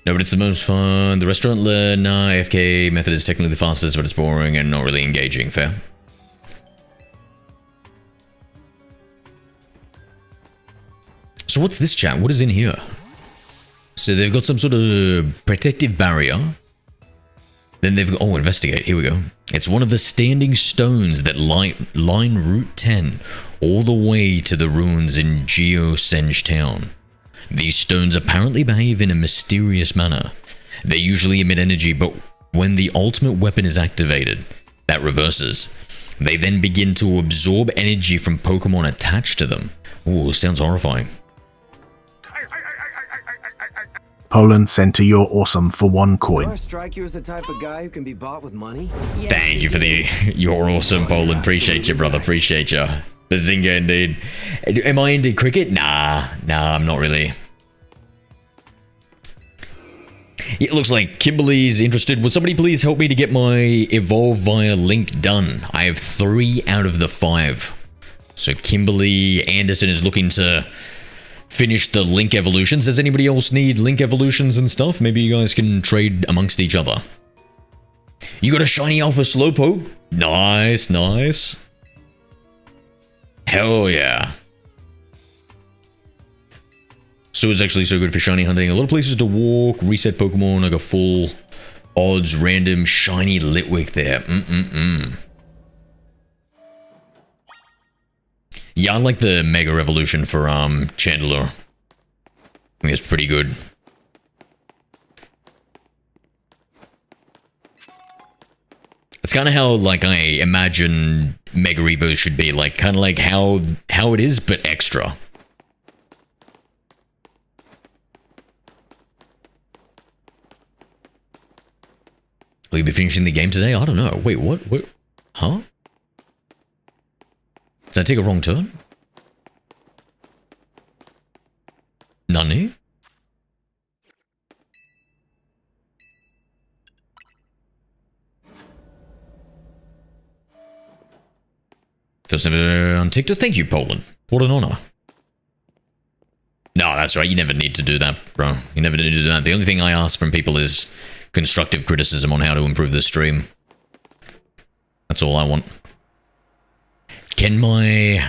No, but it's the most fun. The restaurant, nah, AFK method is technically the fastest, but it's boring and not really engaging. Fair. So what's this, chat? What is in here? So they've got some sort of protective barrier. Then they've got... Oh, investigate. Here we go. It's one of the standing stones that line Route 10 all the way to the ruins in Geosenge Town. These stones apparently behave in a mysterious manner. They usually emit energy, but when the ultimate weapon is activated, that reverses. They then begin to absorb energy from Pokemon attached to them. Ooh, sounds horrifying.
Poland Center, you're awesome for 1
Do
coin.
I strike you as the type of guy who can be bought with money?
Yes,
Thank you for the... You're awesome, Poland. Appreciate you, brother. Appreciate you. Bazinga, indeed. Am I into cricket? Nah, I'm not really. It looks like Kimberly's interested. Would somebody please help me to get my evolve via link done? I have 3 out of the 5. So Kimberly Anderson is looking to finish the link evolutions. Does anybody else need link evolutions and stuff? Maybe you guys can trade amongst each other. You got a shiny alpha slowpoke? Nice, nice. Hell yeah. So it's actually so good for shiny hunting. A lot of places to walk, reset Pokemon, like a full odds random shiny Litwick there. Yeah, I like the Mega Revolution for Chandler. I think it's pretty good. It's kind of how like I imagine Mega Evos should be, like kind of like how it is, but extra. Will you be finishing the game today? I don't know. Wait, what? What? Huh? Did I take a wrong turn? Nani? First ever on TikTok. Thank you, Poland. What an honor. No, that's right. You never need to do that, bro. You never need to do that. The only thing I ask from people is constructive criticism on how to improve the stream. That's all I want. Can my...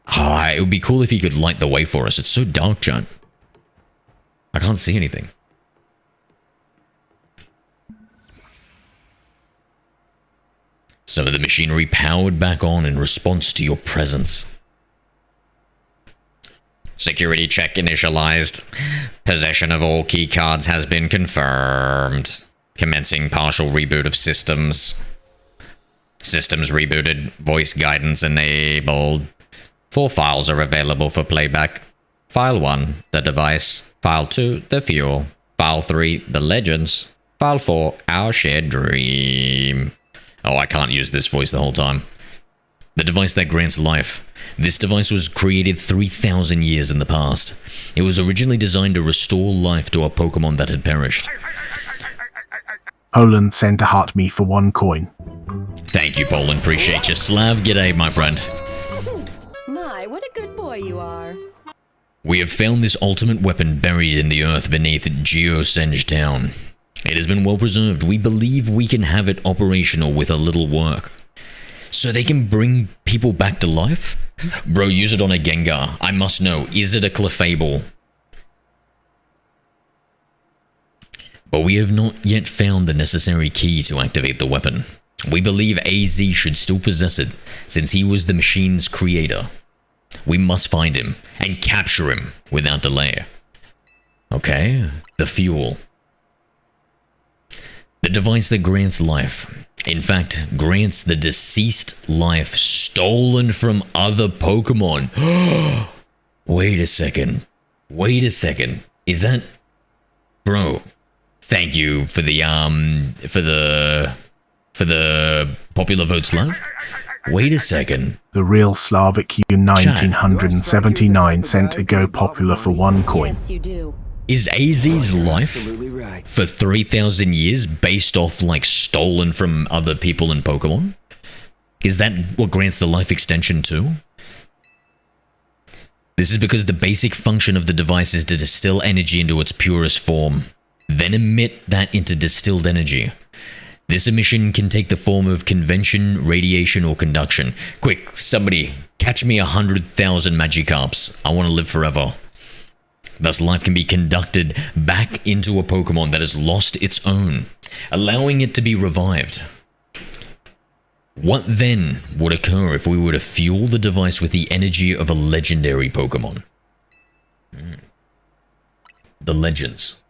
Ah, it would be cool if you could light the way for us. It's so dark, John. I can't see anything. Some of the machinery powered back on in response to your presence. Security check initialized. Possession of all key cards has been confirmed. Commencing partial reboot of systems. Systems rebooted. Voice guidance enabled. 4 files are available for playback. File 1, the device. File 2, the fuel. File 3, the legends. File 4, our shared dream. Oh, I can't use this voice the whole time. The device that grants life. This device was created 3,000 years in the past. It was originally designed to restore life to a Pokemon that had perished.
Poland sent a heart me for 1 coin.
Thank you, Poland. Appreciate you. Slav, g'day, my friend.
My, what a good boy you are.
We have found this ultimate weapon buried in the earth beneath Geosenge Town. It has been well preserved. We believe we can have it operational with a little work. So they can bring people back to life? Bro, use it on a Gengar. I must know, is it a Clefable? But we have not yet found the necessary key to activate the weapon. We believe AZ should still possess it, since he was the machine's creator. We must find him, and capture him without delay. Okay, the fuel. The device that grants life. In fact, grants the deceased life stolen from other Pokemon. Wait a second. Wait a second. Is that... Bro, thank you for the popular vote, Slav. Wait a second.
The real Slavic U 1979 sent a go popular for 1 coin.
Yes, you do.
Is AZ's life
Absolutely right.
for 3,000 years based off, like, stolen from other people in Pokemon? Is that what grants the life extension too? This is because the basic function of the device is to distill energy into its purest form, then emit that into distilled energy. This emission can take the form of convention, radiation, or conduction. Quick, somebody, catch me 100,000 Magikarps. I want to live forever. Thus, life can be conducted back into a Pokemon that has lost its own, allowing it to be revived. What then would occur if we were to fuel the device with the energy of a legendary Pokemon? The legends.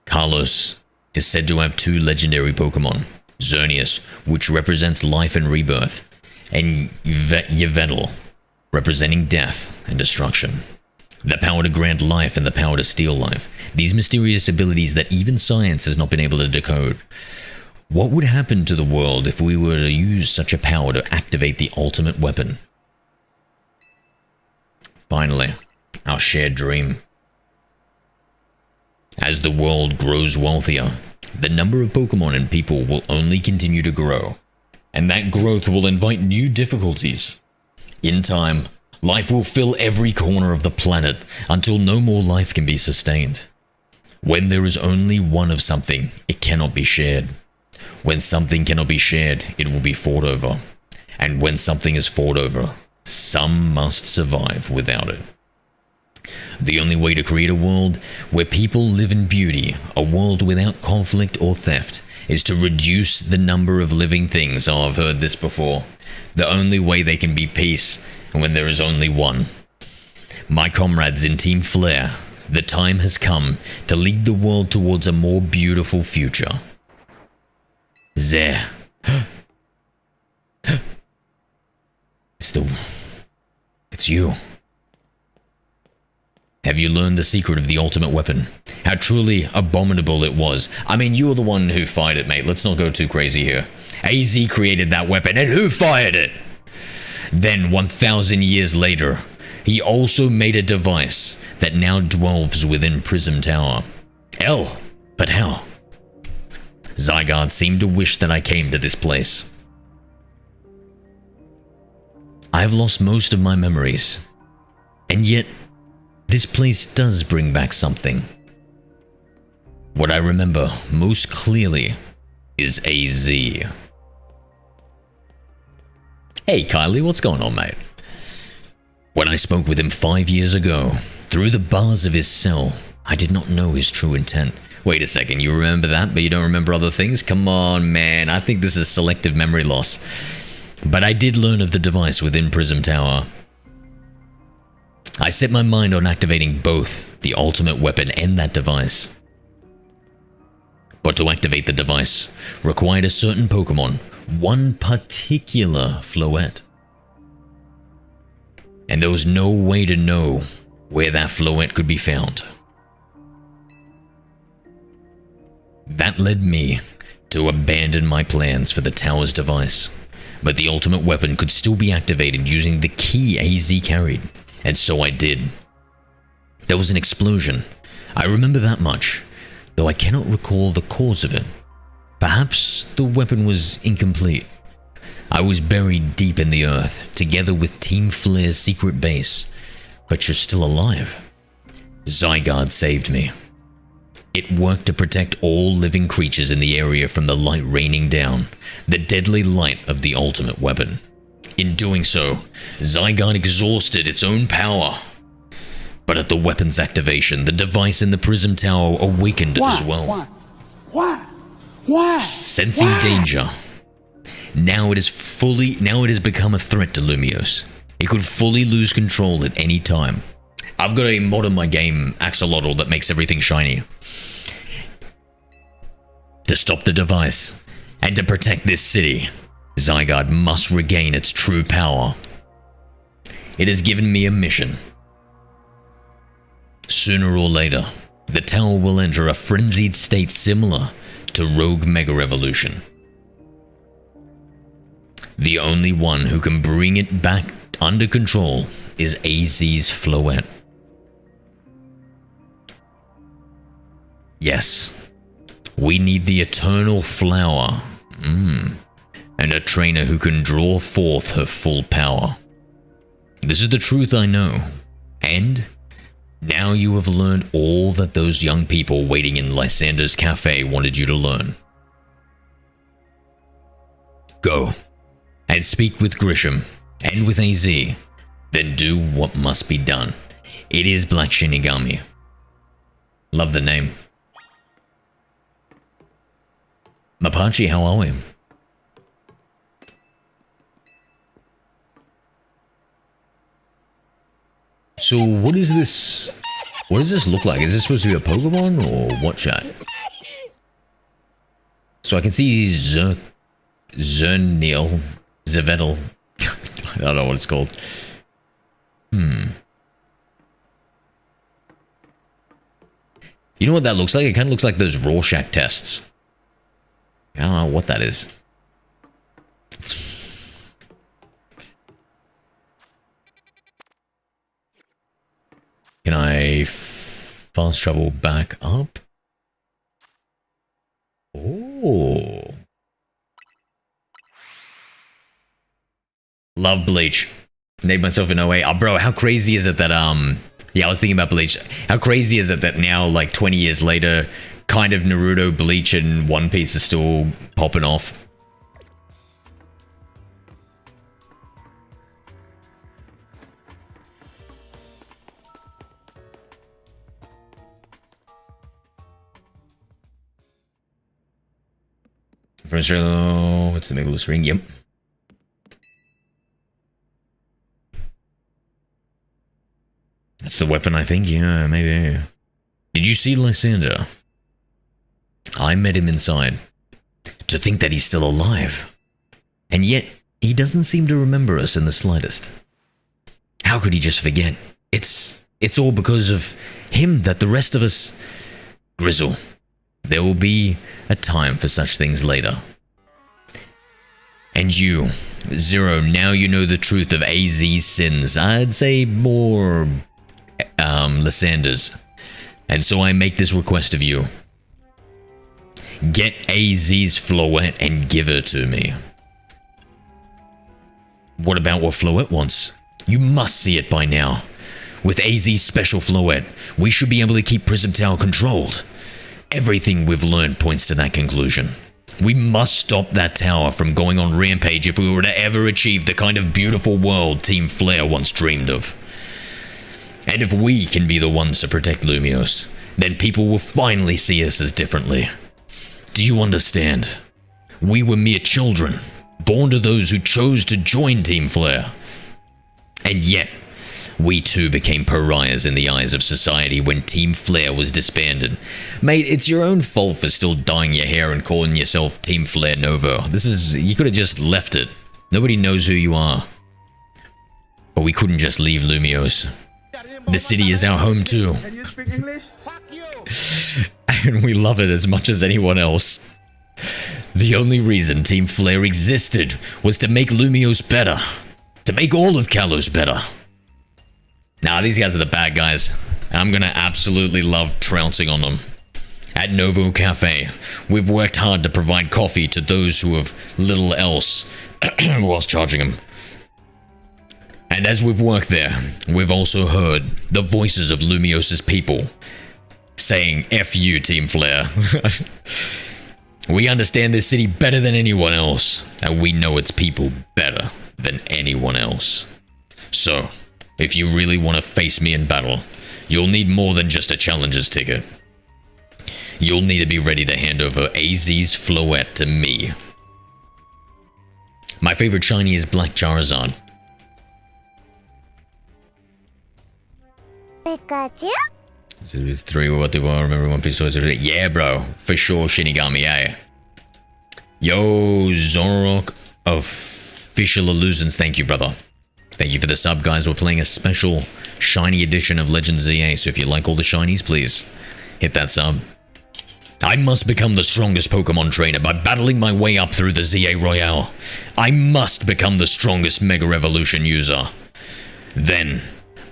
Carlos is said to have 2 legendary Pokemon. Xerneas, which represents life and rebirth, and Yveltal, representing death and destruction. The power to grant life and the power to steal life. These mysterious abilities that even science has not been able to decode. What would happen to the world if we were to use such a power to activate the ultimate weapon? Finally, our shared dream. As the world grows wealthier, the number of Pokemon and people will only continue to grow, and that growth will invite new difficulties. In time, life will fill every corner of the planet until no more life can be sustained. When there is only one of something, it cannot be shared. When something cannot be shared, it will be fought over. And when something is fought over, some must survive without it. The only way to create a world where people live in beauty, a world without conflict or theft, is to reduce the number of living things. Oh, I've heard this before. The only way they can be peace, when there is only one. My comrades in Team Flare, the time has come to lead the world towards a more beautiful future. There. It's you. Have you learned the secret of the ultimate weapon? How truly abominable it was. I mean, you were the one who fired it, mate. Let's not go too crazy here. AZ created that weapon, and who fired it? Then, 1,000 years later, he also made a device that now dwells within Prism Tower. But how? Zygarde seemed to wish that I came to this place. I have lost most of my memories, and yet this place does bring back something. What I remember most clearly is AZ. Hey Kylie, what's going on, mate? When I spoke with him 5 years ago, through the bars of his cell, I did not know his true intent. Wait a second, you remember that, but you don't remember other things? Come on, man, I think this is selective memory loss. But I did learn of the device within Prism Tower. I set my mind on activating both the ultimate weapon and that device. But to activate the device required a certain Pokemon, one particular Floette. And there was no way to know where that Floette could be found. That led me to abandon my plans for the tower's device. But the ultimate weapon could still be activated using the key AZ carried, and so I did. There was an explosion. I remember that much, though I cannot recall the cause of it. Perhaps the weapon was incomplete. I was buried deep in the earth, together with Team Flare's secret base, but you're still alive. Zygarde saved me. It worked to protect all living creatures in the area from the light raining down, the deadly light of the ultimate weapon. In doing so, Zygarde exhausted its own power. But at the weapon's activation, the device in the Prism Tower awakened as well.
Why?
Sensing danger. Now it has become a threat to Lumiose. It could fully lose control at any time. I've got a mod on my game, Axolotl, that makes everything shiny. To stop the device, and to protect this city, Zygarde must regain its true power. It has given me a mission. Sooner or later, the tower will enter a frenzied state similar to Rogue Mega Revolution. The only one who can bring it back under control is AZ's Floette. Yes, we need the eternal flower. And a trainer who can draw forth her full power. This is the truth I know. And now you have learned all that those young people waiting in Lysander's cafe wanted you to learn. Go and speak with Grisham and with AZ. Then do what must be done. It is Black Shinigami. Love the name. Mapachi, how are we? So what is this? What does this look like? Is this supposed to be a Pokemon or what, chat? So I can see Zerniel, Zevedel. I don't know what it's called. You know what that looks like? It kind of looks like those Rorschach tests. I don't know what that is. Can I fast travel back up? Oh. Love Bleach. Named myself in OA. Oh, bro, how crazy is it that, yeah, I was thinking about Bleach. How crazy is it that now, like, 20 years later, kind of Naruto, Bleach, and One Piece are still popping off? From Australia, what's the Megalus ring? Yep. That's the weapon, I think. Yeah, maybe. Did you see Lysander? I met him inside. To think that he's still alive. And yet, he doesn't seem to remember us in the slightest. How could he just forget? It's all because of him that the rest of us... Grizzle, there will be a time for such things later. And you, Zero, now you know the truth of AZ's sins. I'd say more... Lysander's. And so I make this request of you. Get AZ's Floette and give her to me. What about what Floette wants? You must see it by now. With AZ's special Floette, we should be able to keep Prism Tower controlled. Everything we've learned points to that conclusion. We must stop that tower from going on rampage if we were to ever achieve the kind of beautiful world Team Flare once dreamed of. And if we can be the ones to protect Lumios, then people will finally see us as differently. Do you understand? We were mere children, born to those who chose to join Team Flare. And yet, we too became pariahs in the eyes of society when Team Flare was disbanded. Mate, it's your own fault for still dyeing your hair and calling yourself Team Flare Novo. You could have just left it. Nobody knows who you are. But we couldn't just leave Lumios. The city is our home too.
Can you speak English?
And we love it as much as anyone else. The only reason Team Flare existed was to make Lumios better. To make all of Kalos better. Nah, these guys are the bad guys. I'm gonna absolutely love trouncing on them. At Novo Cafe, we've worked hard to provide coffee to those who have little else whilst charging them. And as we've worked there, we've also heard the voices of Lumios' people saying, F you, Team Flare. We understand this city better than anyone else, and we know its people better than anyone else. So, if you really want to face me in battle, you'll need more than just a challenger's ticket. You'll need to be ready to hand over AZ's Floette to me. My favorite shiny is Black Charizard. Series 3, what do I remember One Piece toys? Yeah, bro. For sure, Shinigami, eh? Yo, Zorok, official illusions. Thank you, brother. Thank you for the sub, guys. We're playing a special shiny edition of Legends ZA, so if you like all the shinies, please hit that sub. I must become the strongest Pokemon trainer by battling my way up through the ZA Royale. I must become the strongest Mega Evolution user. Then,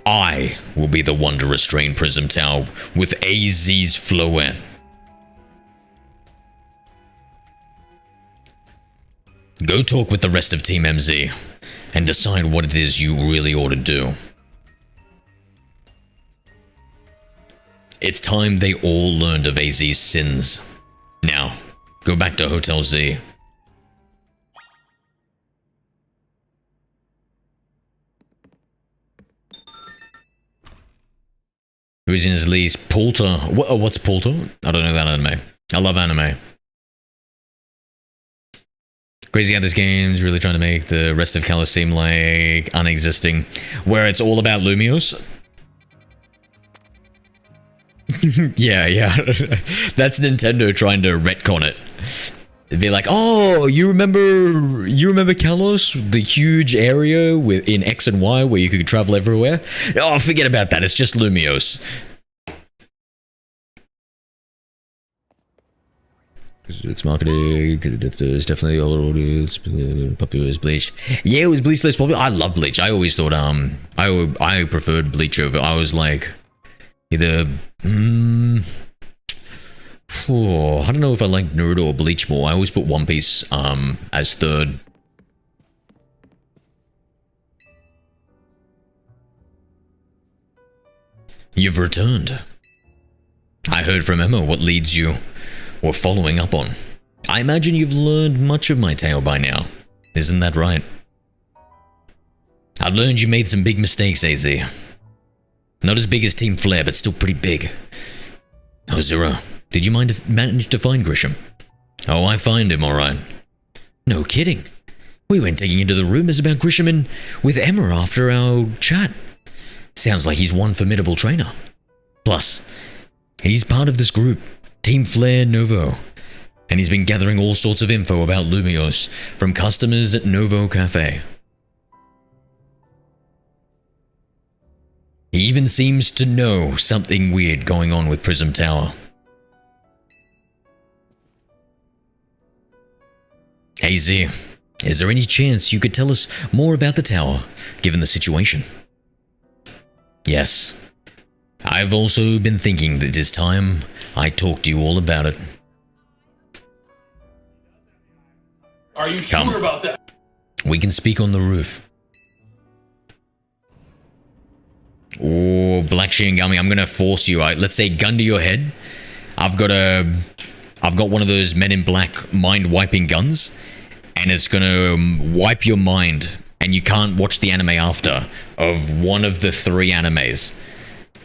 I will be the one to restrain Prism Tower with AZ's Floette. Go talk with the rest of Team MZ and decide what it is you really ought to do. It's time they all learned of AZ's sins. Now, go back to Hotel Z. Who's in his lease? Polter. What's Polter? I don't know that anime. I love anime. Crazy how this game's really trying to make the rest of Kalos seem like unexisting, where it's all about Lumios. yeah. That's Nintendo trying to retcon it. It'd be like, oh, you remember Kalos, the huge area in X and Y where you could travel everywhere? Oh, forget about that. It's just Lumios. It's marketed because it's definitely a little it's popular as Bleach. Yeah, it was Bleach less popular. I love Bleach. I always thought I preferred Bleach over. I was like either I don't know if I like Naruto or Bleach more. I always put One Piece as third. You've returned. I heard from Emma what leads you or following up on. I imagine you've learned much of my tale by now. Isn't that right? I've learned you made some big mistakes, AZ. Not as big as Team Flare, but still pretty big. Oh, Zero, did you manage to find Grisham? Oh, I find him, alright. No kidding. We went digging into the rumors about Grisham with Emma after our chat. Sounds like he's one formidable trainer. Plus, he's part of this group, Team Flare Novo, and he's been gathering all sorts of info about Lumios from customers at Novo Cafe. He even seems to know something weird going on with Prism Tower. Hey Z, is there any chance you could tell us more about the tower, given the situation? Yes. I've also been thinking that it's time I talked to you all about it.
Are you
Come.
sure about that?
We can speak on the roof. Oh, Black Shinigami, I'm gonna force you. Let's say gun to your head. I've got one of those Men in Black mind-wiping guns, and it's gonna wipe your mind, and you can't watch the anime after, of one of the 3 animes.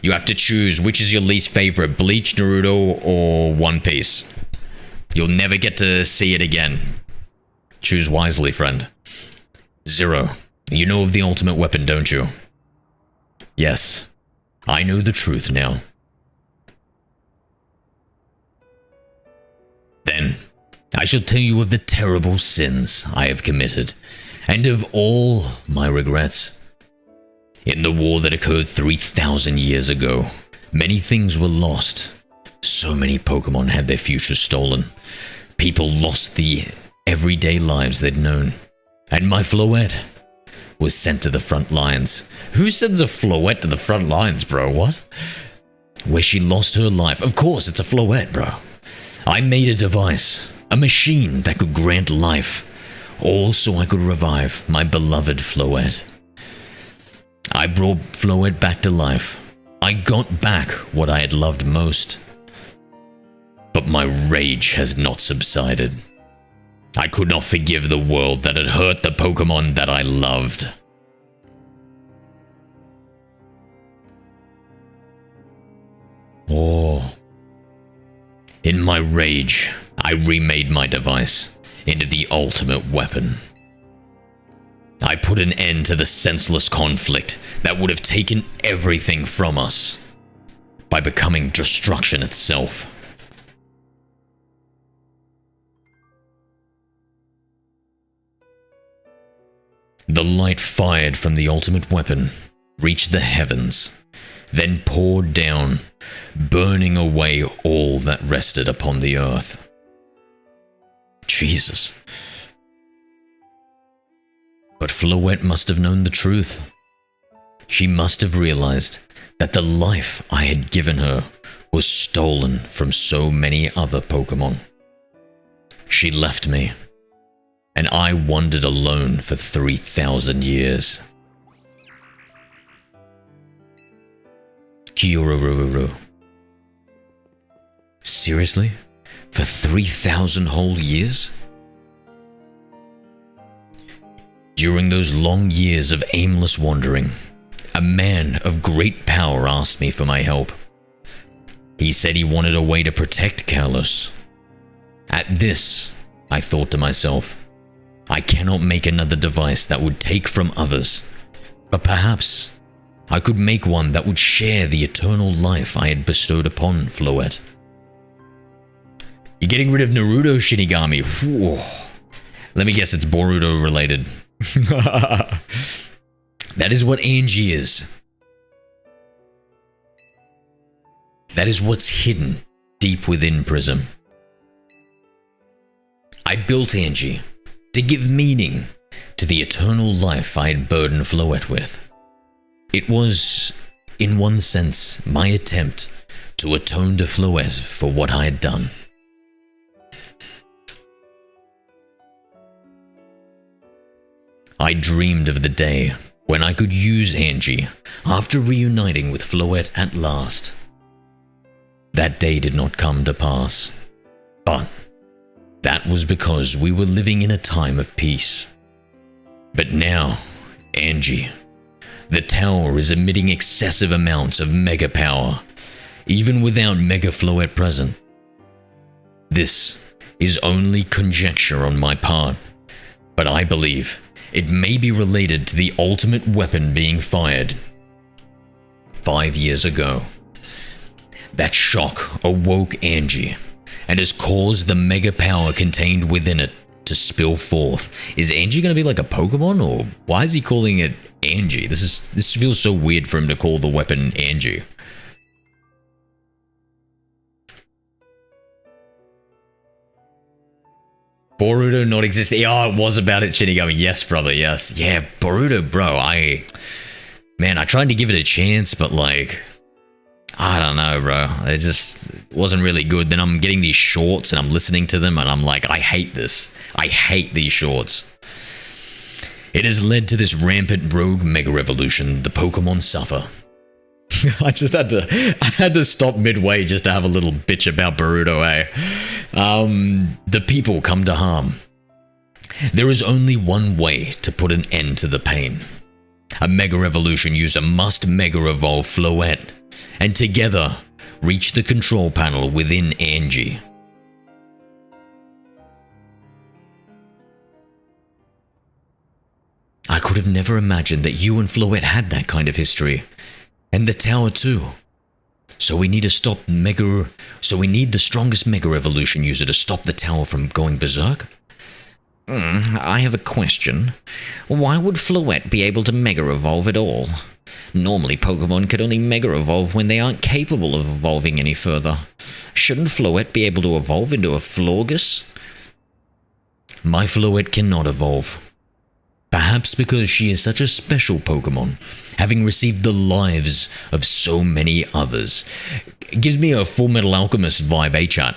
You have to choose which is your least favorite, Bleach, Naruto, or One Piece. You'll never get to see it again. Choose wisely, friend. Zero, you know of the ultimate weapon, don't you? Yes, I know the truth now. Then, I shall tell you of the terrible sins I have committed, and of all my regrets. In the war that occurred 3,000 years ago, many things were lost. So many Pokemon had their futures stolen. People lost the everyday lives they'd known. And my Floette was sent to the front lines. Who sends a Floette to the front lines, bro? What? Where she lost her life. Of course, it's a Floette, bro. I made a device, a machine that could grant life, all so I could revive my beloved Floette. I brought Floette back to life. I got back what I had loved most. But my rage has not subsided. I could not forgive the world that had hurt the Pokemon that I loved. Oh. In my rage, I remade my device into the ultimate weapon. I put an end to the senseless conflict that would have taken everything from us by becoming destruction itself. The light fired from the ultimate weapon reached the heavens, then poured down, burning away all that rested upon the earth. Jesus. But Floette must have known the truth. She must have realized that the life I had given her was stolen from so many other Pokemon. She left me, and I wandered alone for 3,000 years. Kyurururu. Seriously? For 3,000 whole years? During those long years of aimless wandering, a man of great power asked me for my help. He said he wanted a way to protect Kalos. At this, I thought to myself, I cannot make another device that would take from others, but perhaps I could make one that would share the eternal life I had bestowed upon Floette. You're getting rid of Naruto Shinigami. Whew. Let me guess, it's Boruto related. That is what Angie is. That is what's hidden deep within Prism. I built Angie to give meaning to the eternal life I had burdened Floette with. It was, in one sense, my attempt to atone to Floette for what I had done. I dreamed of the day when I could use Angie after reuniting with Floette at last. That day did not come to pass, but that was because we were living in a time of peace. But now, Angie, the tower is emitting excessive amounts of mega power, even without Mega Floette present. This is only conjecture on my part, but I believe it may be related to the ultimate weapon being fired 5 years ago. That shock awoke Angie and has caused the mega power contained within it to spill forth. Is Angie going to be like a Pokemon, or why is he calling it Angie? This feels so weird for him to call the weapon Angie. Boruto not existing. Oh, it was about it, Shinigami. Yes, brother, yes. Yeah, Boruto, bro. I tried to give it a chance, but like, I don't know, bro. It just wasn't really good. Then I'm getting these shorts and I'm listening to them and I'm like, I hate this. I hate these shorts. It has led to this rampant rogue mega revolution. The Pokemon suffer. I had to stop midway just to have a little bitch about Boruto, eh? The people come to harm. There is only one way to put an end to the pain. A Mega Revolution user must Mega Evolve Floette, and together reach the control panel within Angie. I could have never imagined that you and Floette had that kind of history. And the tower too. So we need the strongest Mega Evolution user to stop the tower from going berserk? I have a question. Why would Floette be able to Mega Evolve at all? Normally Pokemon could only Mega Evolve when they aren't capable of evolving any further. Shouldn't Floette be able to evolve into a Florgus? My Floette cannot evolve. Perhaps because she is such a special Pokemon, having received the lives of so many others. It gives me a Full Metal Alchemist vibe, eh, chat?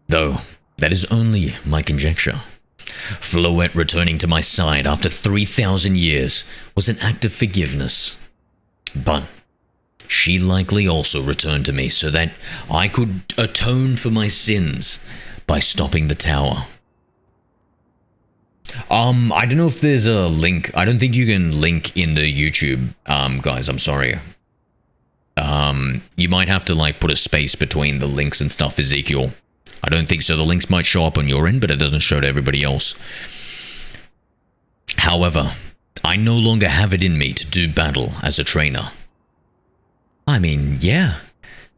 Though, that is only my conjecture. Floette returning to my side after 3,000 years was an act of forgiveness. But she likely also returned to me so that I could atone for my sins by stopping the tower. I don't know if there's a link. I don't think you can link in the YouTube, guys, I'm sorry. You might have to like put a space between the links and stuff, Ezekiel. I don't think so. The links might show up on your end, but it doesn't show to everybody else. However, I no longer have it in me to do battle as a trainer. I mean, yeah.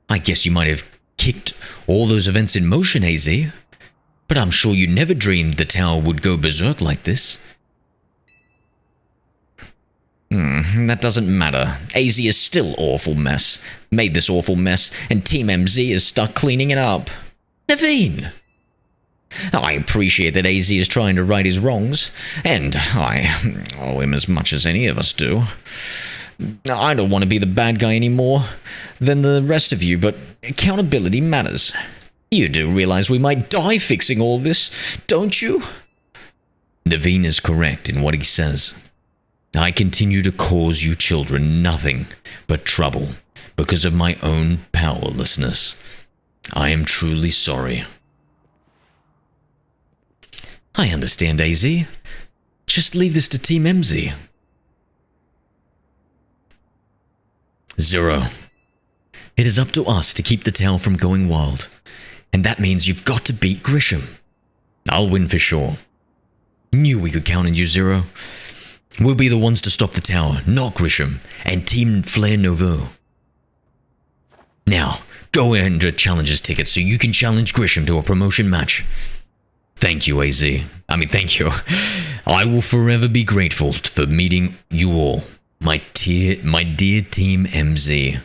I guess you might have kicked all those events in motion, AZ. But I'm sure you never dreamed the tower would go berserk like this. That doesn't matter. AZ is still awful mess. Made this awful mess, and Team MZ is stuck cleaning it up. Naveen! I appreciate that AZ is trying to right his wrongs, and I owe him as much as any of us do. I don't want to be the bad guy any more than the rest of you, but accountability matters. You do realize we might die fixing all this, don't you? Naveen is correct in what he says. I continue to cause you children nothing but trouble because of my own powerlessness. I am truly sorry. I understand, AZ. Just leave this to Team MZ. Zero. It is up to us to keep the town from going wild. And that means you've got to beat Grisham. I'll win for sure. Knew we could count on you, Zero. We'll be the ones to stop the tower, not Grisham, and Team Flare Nouveau. Now, go ahead and challenge his ticket so you can challenge Grisham to a promotion match. Thank you, AZ. Thank you. I will forever be grateful for meeting you all, my dear Team MZ.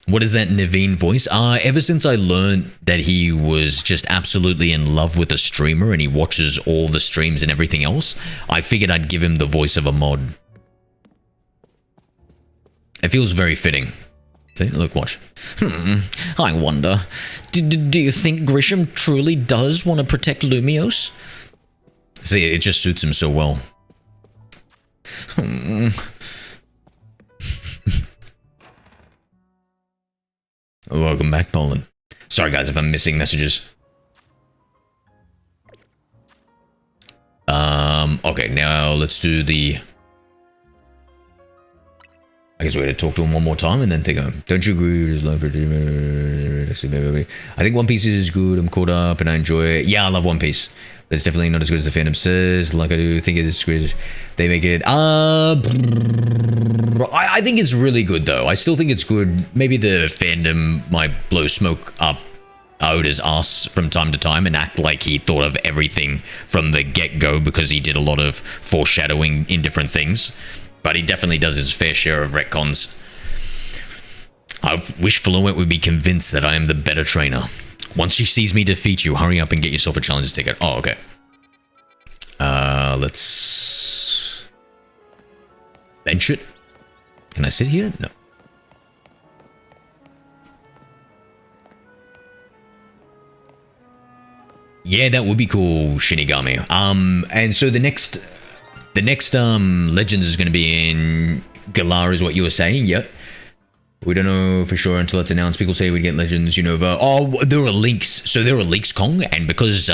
What is that Naveen voice? Ever since I learned that he was just absolutely in love with a streamer and he watches all the streams and everything else, I figured I'd give him the voice of a mod. It feels very fitting. See, look, watch. I wonder, do you think Grisham truly does want to protect Lumios? See, it just suits him so well. Welcome back, Poland. Sorry guys if I'm missing messages. Okay, now let's do the... I guess we're going to talk to him one more time and then think, don't you agree with his love for... I think One Piece is good, I'm caught up and I enjoy it. Yeah, I love One Piece. But it's definitely not as good as the fandom says. Like I do think it's good. They make it... I think it's really good though. I still think it's good. Maybe the fandom might blow smoke up Oda's ass from time to time and act like he thought of everything from the get-go because he did a lot of foreshadowing in different things. But he definitely does his fair share of retcons. I wish Fluent would be convinced that I am the better trainer. Once she sees me defeat you, hurry up and get yourself a challenge ticket. Oh, okay. Let's... bench it? Can I sit here? No. Yeah, that would be cool, Shinigami. And so the next Legends is going to be in Galar, is what you were saying. Yep. We don't know for sure until it's announced. People say we'd get Legends Unova. Oh, there are leaks. So there are leaks, Kong, and because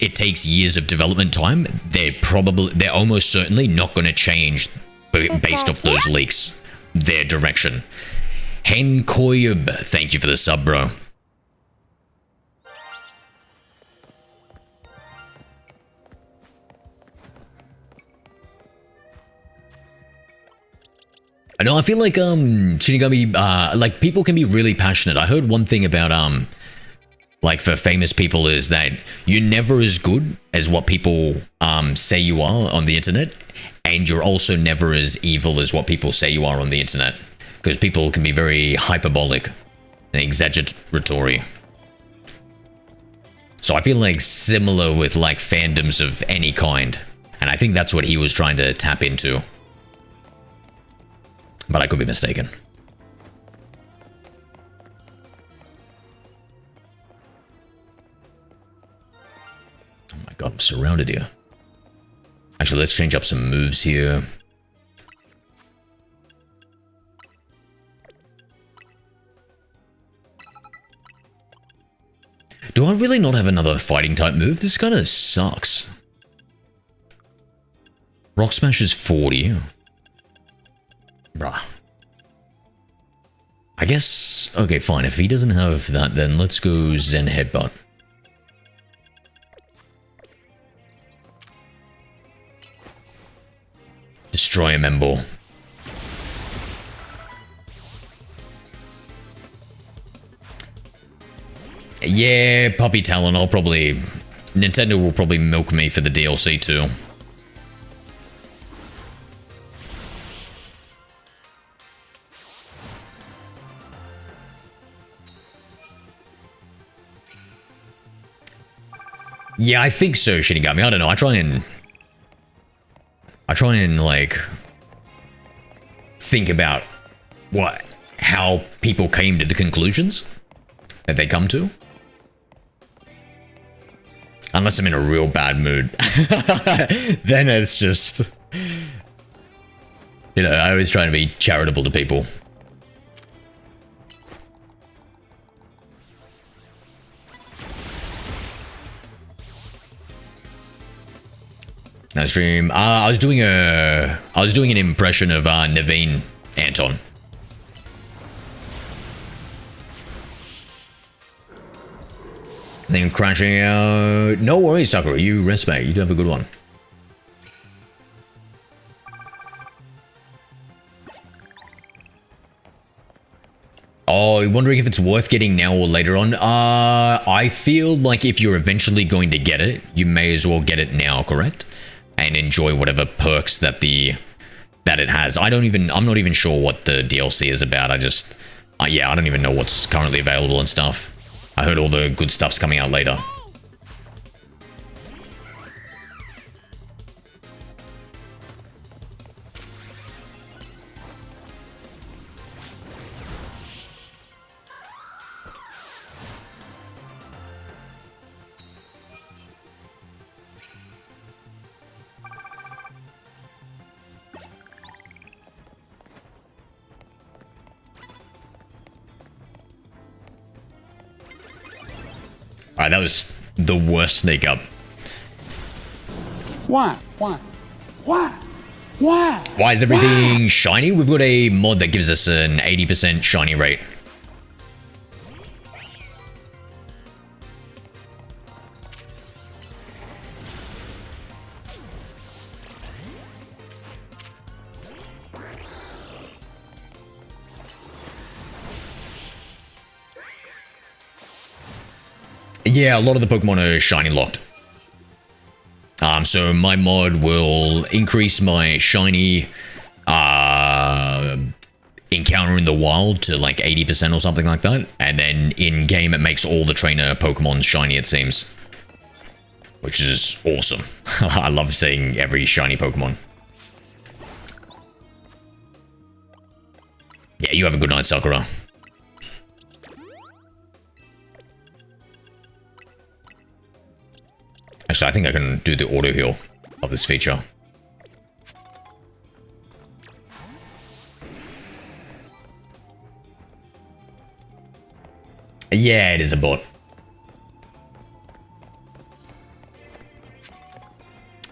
it takes years of development time, they're almost certainly not going to change based off those leaks. Their direction. Hen Koyub, thank you for the sub, bro. No, I feel like Shinigami, like people can be really passionate. I heard one thing about like for famous people is that you're never as good as what people say you are on the internet, and you're also never as evil as what people say you are on the internet, because people can be very hyperbolic and exaggeratory. So I feel like similar with like fandoms of any kind, and I think that's what he was trying to tap into. But I could be mistaken. Oh my god, I'm surrounded here. Actually, let's change up some moves here. Do I really not have another fighting type move? This kind of sucks. Rock Smash is 40. Bruh. I guess... okay, fine. If he doesn't have that, then let's go Zen Headbutt. Destroy him, Embo. Yeah, Puppy Talon. I'll probably... Nintendo will probably milk me for the DLC too. Yeah, I think so, Shinigami. I don't know. I try and like think about how people came to the conclusions that they come to. Unless I'm in a real bad mood. Then it's just, you know, I always try to be charitable to people. Now stream. I was doing an impression of Naveen Anton. Then crashing out. No worries, Sakura. You rest, mate. You have a good one. wondering if it's worth getting now or later on. I feel like if you're eventually going to get it, you may as well get it now, correct? And enjoy whatever perks that it has. I'm not even sure what the DLC is about. I don't even know what's currently available and stuff. I heard all the good stuff's coming out later. Alright, that was the worst sneak up.
Why?
Why is everything shiny? We've got a mod that gives us an 80% shiny rate. Yeah, a lot of the Pokemon are shiny locked. So my mod will increase my shiny encounter in the wild to like 80% or something like that. And then in game, it makes all the trainer Pokemon shiny, it seems. Which is awesome. I love seeing every shiny Pokemon. Yeah, you have a good night, Sakura. Actually, I think I can do the auto heal of this feature. Yeah, it is a bot.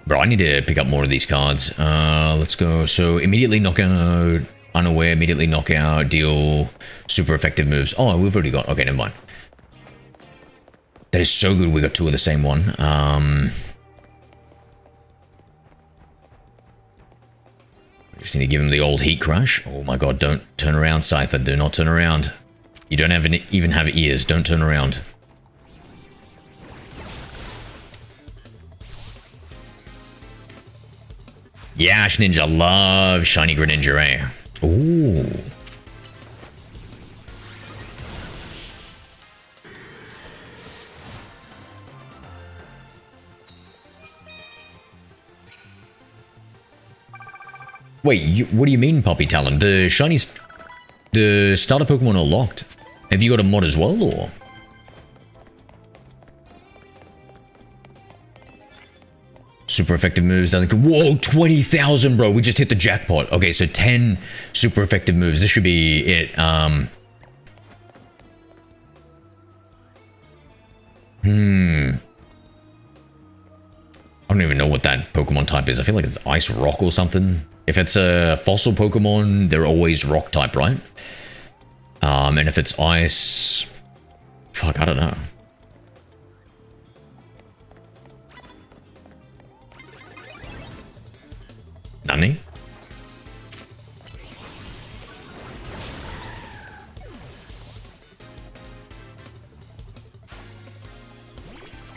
Bro, I need to pick up more of these cards. Let's go. So, immediately knockout, unaware, immediately knockout, deal super effective moves. Oh, we've already got... Okay, never mind. That is so good we got two of the same one. Just need to give him the old heat crush. Oh my god, don't turn around, Scyther. Do not turn around. You don't even have ears. Don't turn around. Yeah, Ash Ninja. Love Shiny Greninja, eh? Ooh. Wait, what do you mean, Poppy Talon? The shinies... The starter Pokemon are locked. Have you got a mod as well, or...? Super effective moves doesn't... Whoa, 20,000, bro! We just hit the jackpot. Okay, so 10 super effective moves. This should be it. I don't even know what that Pokemon type is. I feel like it's Ice Rock or something. If it's a fossil Pokemon, they're always Rock type, right? And if it's Ice... Fuck, I don't know. Nani?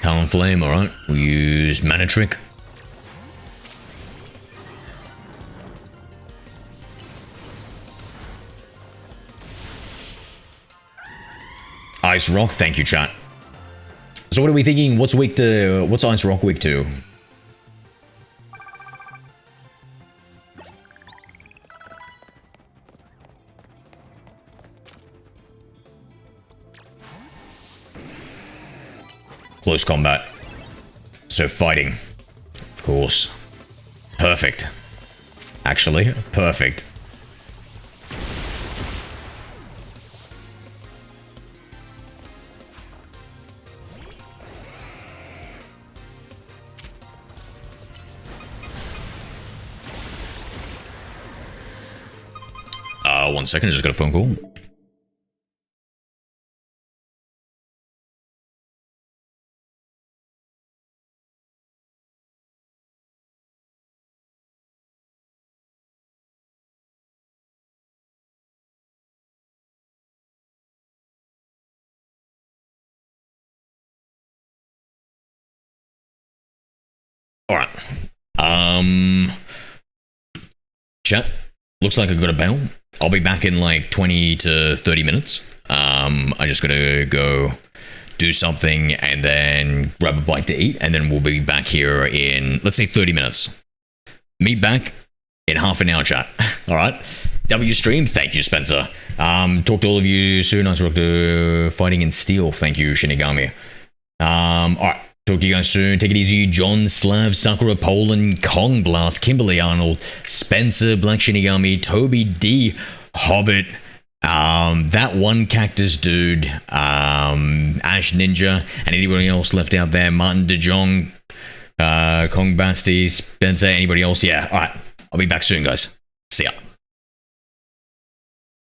Talonflame, alright. We'll use Mana Trick. Ice Rock, thank you, chat. So what are we thinking? What's Ice Rock weak to? Close combat. So fighting. Of course. Perfect. Actually, perfect. One second, I just got a phone call. Chat, looks like I got a bell. I'll be back in like 20 to 30 minutes. I just gotta go do something and then grab a bite to eat, and then we'll be back here in, let's say, 30 minutes. Meet back in half an hour, chat. All right. W stream, thank you, Spencer. Talk to all of you soon. Nice rock to Fighting in Steel. Thank you, Shinigami. All right. Talk to you guys soon. Take it easy. John, Slav, Sakura, Poland, Kong Blast, Kimberly Arnold, Spencer, Black Shinigami, Toby D, Hobbit, that one cactus dude, Ash Ninja, and anybody else left out there, Martin DeJong, Kong Basti, Spencer, anybody else? Yeah, all right. I'll be back soon, guys. See ya.